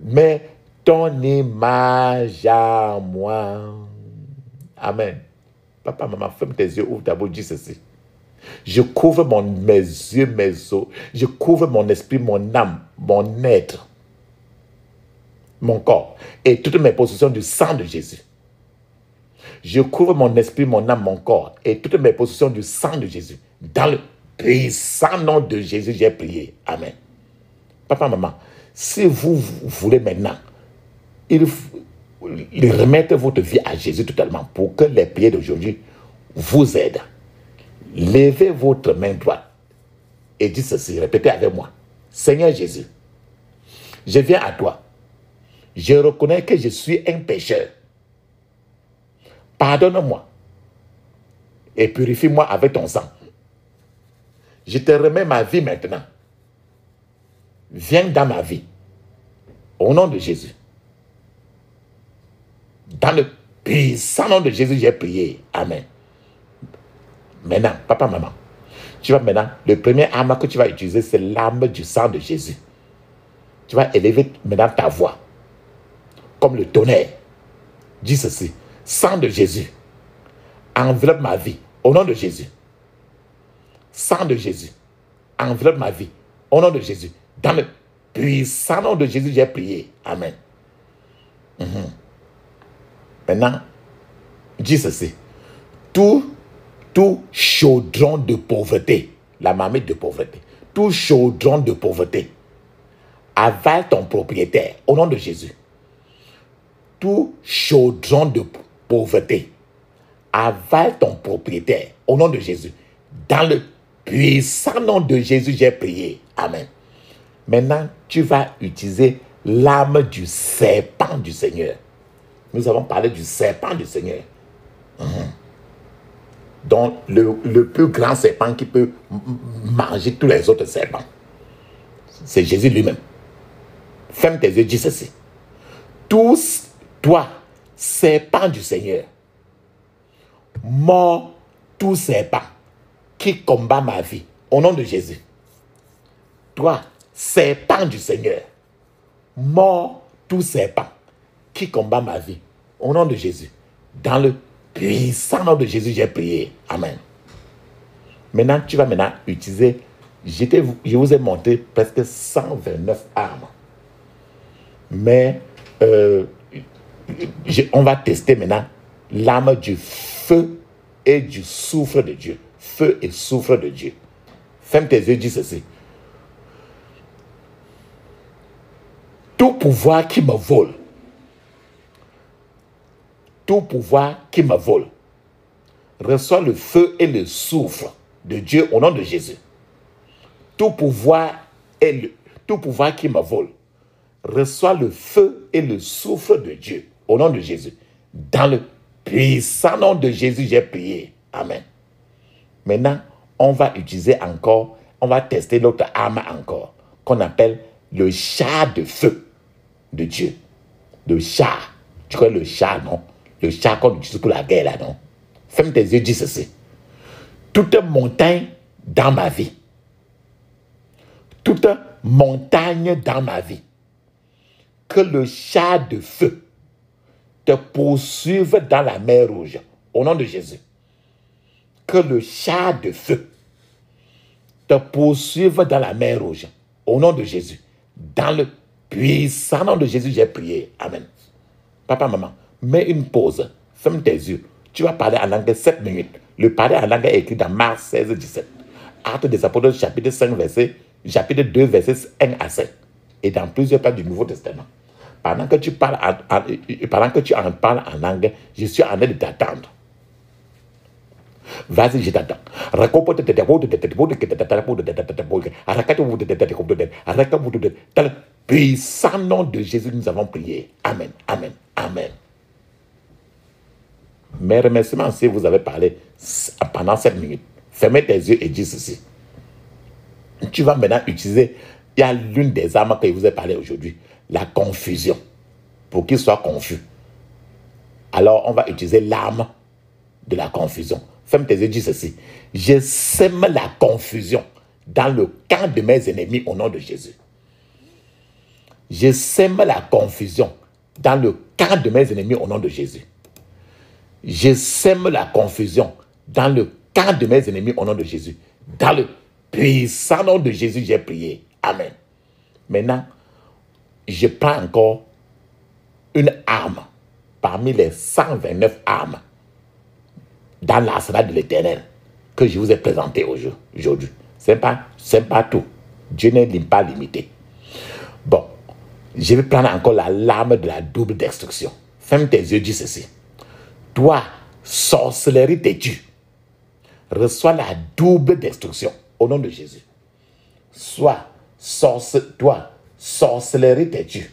Mets ton image en moi. Amen. Papa, maman, ferme tes yeux, ouvre ta bouche, dis ceci. Je couvre mes yeux, mes os. Je couvre mon esprit, mon âme, mon être, mon corps et toutes mes possessions du sang de Jésus. Je couvre mon esprit, mon âme, mon corps et toutes mes possessions du sang de Jésus. Dans le puissant nom de Jésus, j'ai prié. Amen. Papa, maman, si vous voulez maintenant, remettre votre vie à Jésus totalement pour que les prières d'aujourd'hui vous aident. Levez votre main droite et dites ceci, répétez avec moi. Seigneur Jésus, je viens à toi. Je reconnais que je suis un pécheur. Pardonne-moi et purifie-moi avec ton sang. Je te remets ma vie maintenant. Viens dans ma vie. Au nom de Jésus. Dans le puissant nom de Jésus, j'ai prié. Amen. Maintenant, papa, maman, tu vas maintenant, le premier arme que tu vas utiliser, c'est l'arme du sang de Jésus. Tu vas élever maintenant ta voix, comme le tonnerre. Dis ceci, sang de Jésus, enveloppe ma vie, au nom de Jésus. sang de Jésus, enveloppe ma vie. Au nom de Jésus. Dans le puissant nom de Jésus, j'ai prié. Amen. Maintenant, dis ceci. Tout chaudron de pauvreté, la marmite de pauvreté, tout chaudron de pauvreté, avale ton propriétaire. Au nom de Jésus. Tout chaudron de pauvreté, avale ton propriétaire. Au nom de Jésus. Dans le puissant nom de Jésus, j'ai prié. Amen. Maintenant, tu vas utiliser l'âme du serpent du Seigneur. Nous avons parlé du serpent du Seigneur. Donc, le plus grand serpent qui peut manger tous les autres serpents, c'est Jésus lui-même. Ferme tes yeux, dis ceci. Tous, toi, serpent du Seigneur, mort tout serpent qui combat ma vie, au nom de Jésus. Toi, serpent du Seigneur, mort tout serpent qui combat ma vie, au nom de Jésus. Dans le puissant nom de Jésus, j'ai prié. Amen. Maintenant, tu vas utiliser, je vous ai montré presque 129 armes. Mais on va tester maintenant l'arme du feu et du soufre de Dieu. Feu et soufre de Dieu. Ferme tes yeux, dis ceci. Tout pouvoir qui me vole, tout pouvoir qui me vole, reçoit le feu et le soufre de Dieu au nom de Jésus. Tout pouvoir qui me vole, reçoit le feu et le soufre de Dieu au nom de Jésus. Dans le puissant nom de Jésus, j'ai prié. Amen. Maintenant, on va utiliser encore, on va tester l'autre arme encore, qu'on appelle le char de feu de Dieu. Le char. Tu connais le char, non? Le char qu'on utilise pour la guerre, là, non? Ferme tes yeux, dis ceci. Toute montagne dans ma vie, toute montagne dans ma vie, que le char de feu te poursuive dans la mer Rouge, au nom de Jésus. Que le char de feu te poursuive dans la mer Rouge, au nom de Jésus. Dans le puissant nom de Jésus, j'ai prié. Amen. Papa, maman, mets une pause. Ferme tes yeux. Tu vas parler en anglais 7 minutes. Le parler en anglais est écrit dans Marc 16, 17. Actes des Apôtres, chapitre 5, chapitre 2, versets 1 à 7. Et dans plusieurs pages du Nouveau Testament. Pendant que tu en parles en anglais, je suis en train de t'attendre. Vas-y, je t'attends. Dans le puissant nom de Jésus, nous avons prié. Amen, amen, amen. Mes remerciements, si vous avez parlé pendant 7 minutes, fermez tes yeux et dis ceci. Tu vas maintenant utiliser, il y a l'une des armes que je vous ai parlé aujourd'hui, la confusion, pour qu'il soit confus. Alors, on va utiliser l'arme de la confusion. Ferme tes yeux, dis ceci. Je sème la confusion dans le camp de mes ennemis au nom de Jésus. Je sème la confusion dans le camp de mes ennemis au nom de Jésus. Je sème la confusion dans le camp de mes ennemis au nom de Jésus. Dans le puissant nom de Jésus, j'ai prié. Amen. Maintenant, je prends encore une arme parmi les 129 armes dans l'arsenal de l'Éternel que je vous ai présenté aujourd'hui. Ce n'est pas tout. Dieu n'est pas limité. Bon, je vais prendre encore la lame de la double destruction. Ferme tes yeux, dis ceci. Toi, sorcellerie têtue, reçois la double destruction au nom de Jésus. Toi, sorcellerie têtue,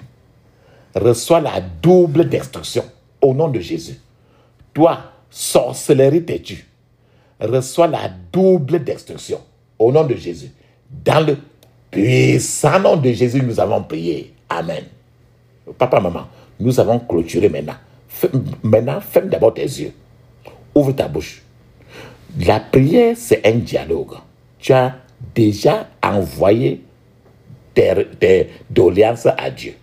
reçois la double destruction au nom de Jésus. Toi, sorcellerie têtue, reçois la double destruction au nom de Jésus. Dans le puissant nom de Jésus, nous avons prié. Amen. Papa, maman, nous avons clôturé maintenant. Maintenant, ferme d'abord tes yeux. Ouvre ta bouche. La prière, c'est un dialogue. Tu as déjà envoyé tes doléances à Dieu.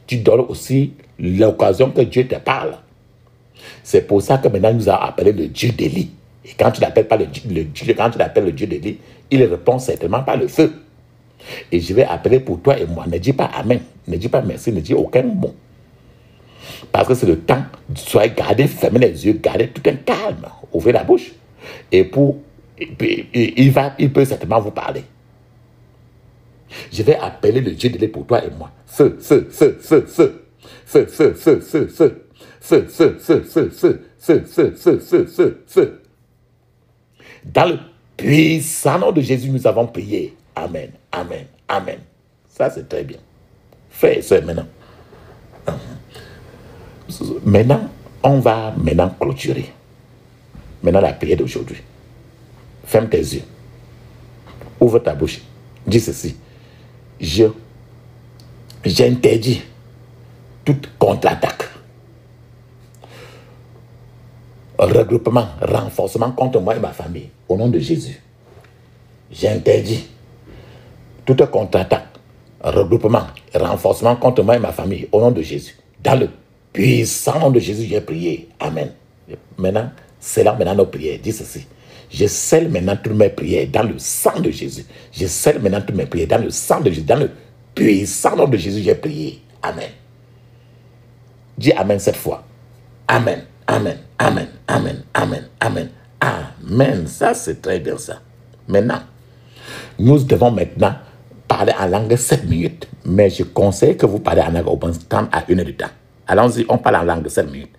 Tu donnes aussi l'occasion que Dieu te parle. C'est pour ça que maintenant nous avons appelé le Dieu d'Élie. Et quand tu n'appelles pas quand tu l'appelles le Dieu d'Élie, il répond certainement par le feu. Et je vais appeler pour toi et moi. Ne dis pas Amen, ne dis pas merci, ne dis aucun mot. Parce que c'est le temps. Soyez gardés, fermez les yeux, gardez tout un calme. Ouvrez la bouche. Et il peut certainement vous parler. Je vais appeler le Dieu d'Élie pour toi et moi. Feu, feu, feu, feu, feu. Feu, feu, feu, feu, feu. Feu, feu, feu, feu, feu. Feu, feu, feu, feu, feu, feu. Dans le puissant nom de Jésus, nous avons prié. Amen, amen, amen. Ça, c'est très bien. Frères et sœurs, maintenant. Maintenant, on va clôturer. Maintenant, la prière d'aujourd'hui. Ferme tes yeux. Ouvre ta bouche. Dis ceci. J'interdis toute contre-attaque, regroupement, renforcement contre moi et ma famille. Au nom de Jésus. J'interdis toute contre-attaque, regroupement, renforcement contre moi et ma famille. Au nom de Jésus. Dans le puissant nom de Jésus, j'ai prié. Amen. Maintenant, c'est là maintenant nos prières. Dis ceci. Je scelle maintenant toutes mes prières dans le sang de Jésus. Je scelle maintenant toutes mes prières dans le sang de Jésus. Dans le puissant nom de Jésus, j'ai prié. Amen. Dis Amen cette fois. Amen. Amen. Amen. Amen. Amen. Amen. Amen. Ça, c'est très bien ça. Maintenant, nous devons maintenant parler en langue 7 minutes. Mais je conseille que vous parlez en langue au bon temps à 1 heure de temps. Allons-y, on parle en langue 7 minutes.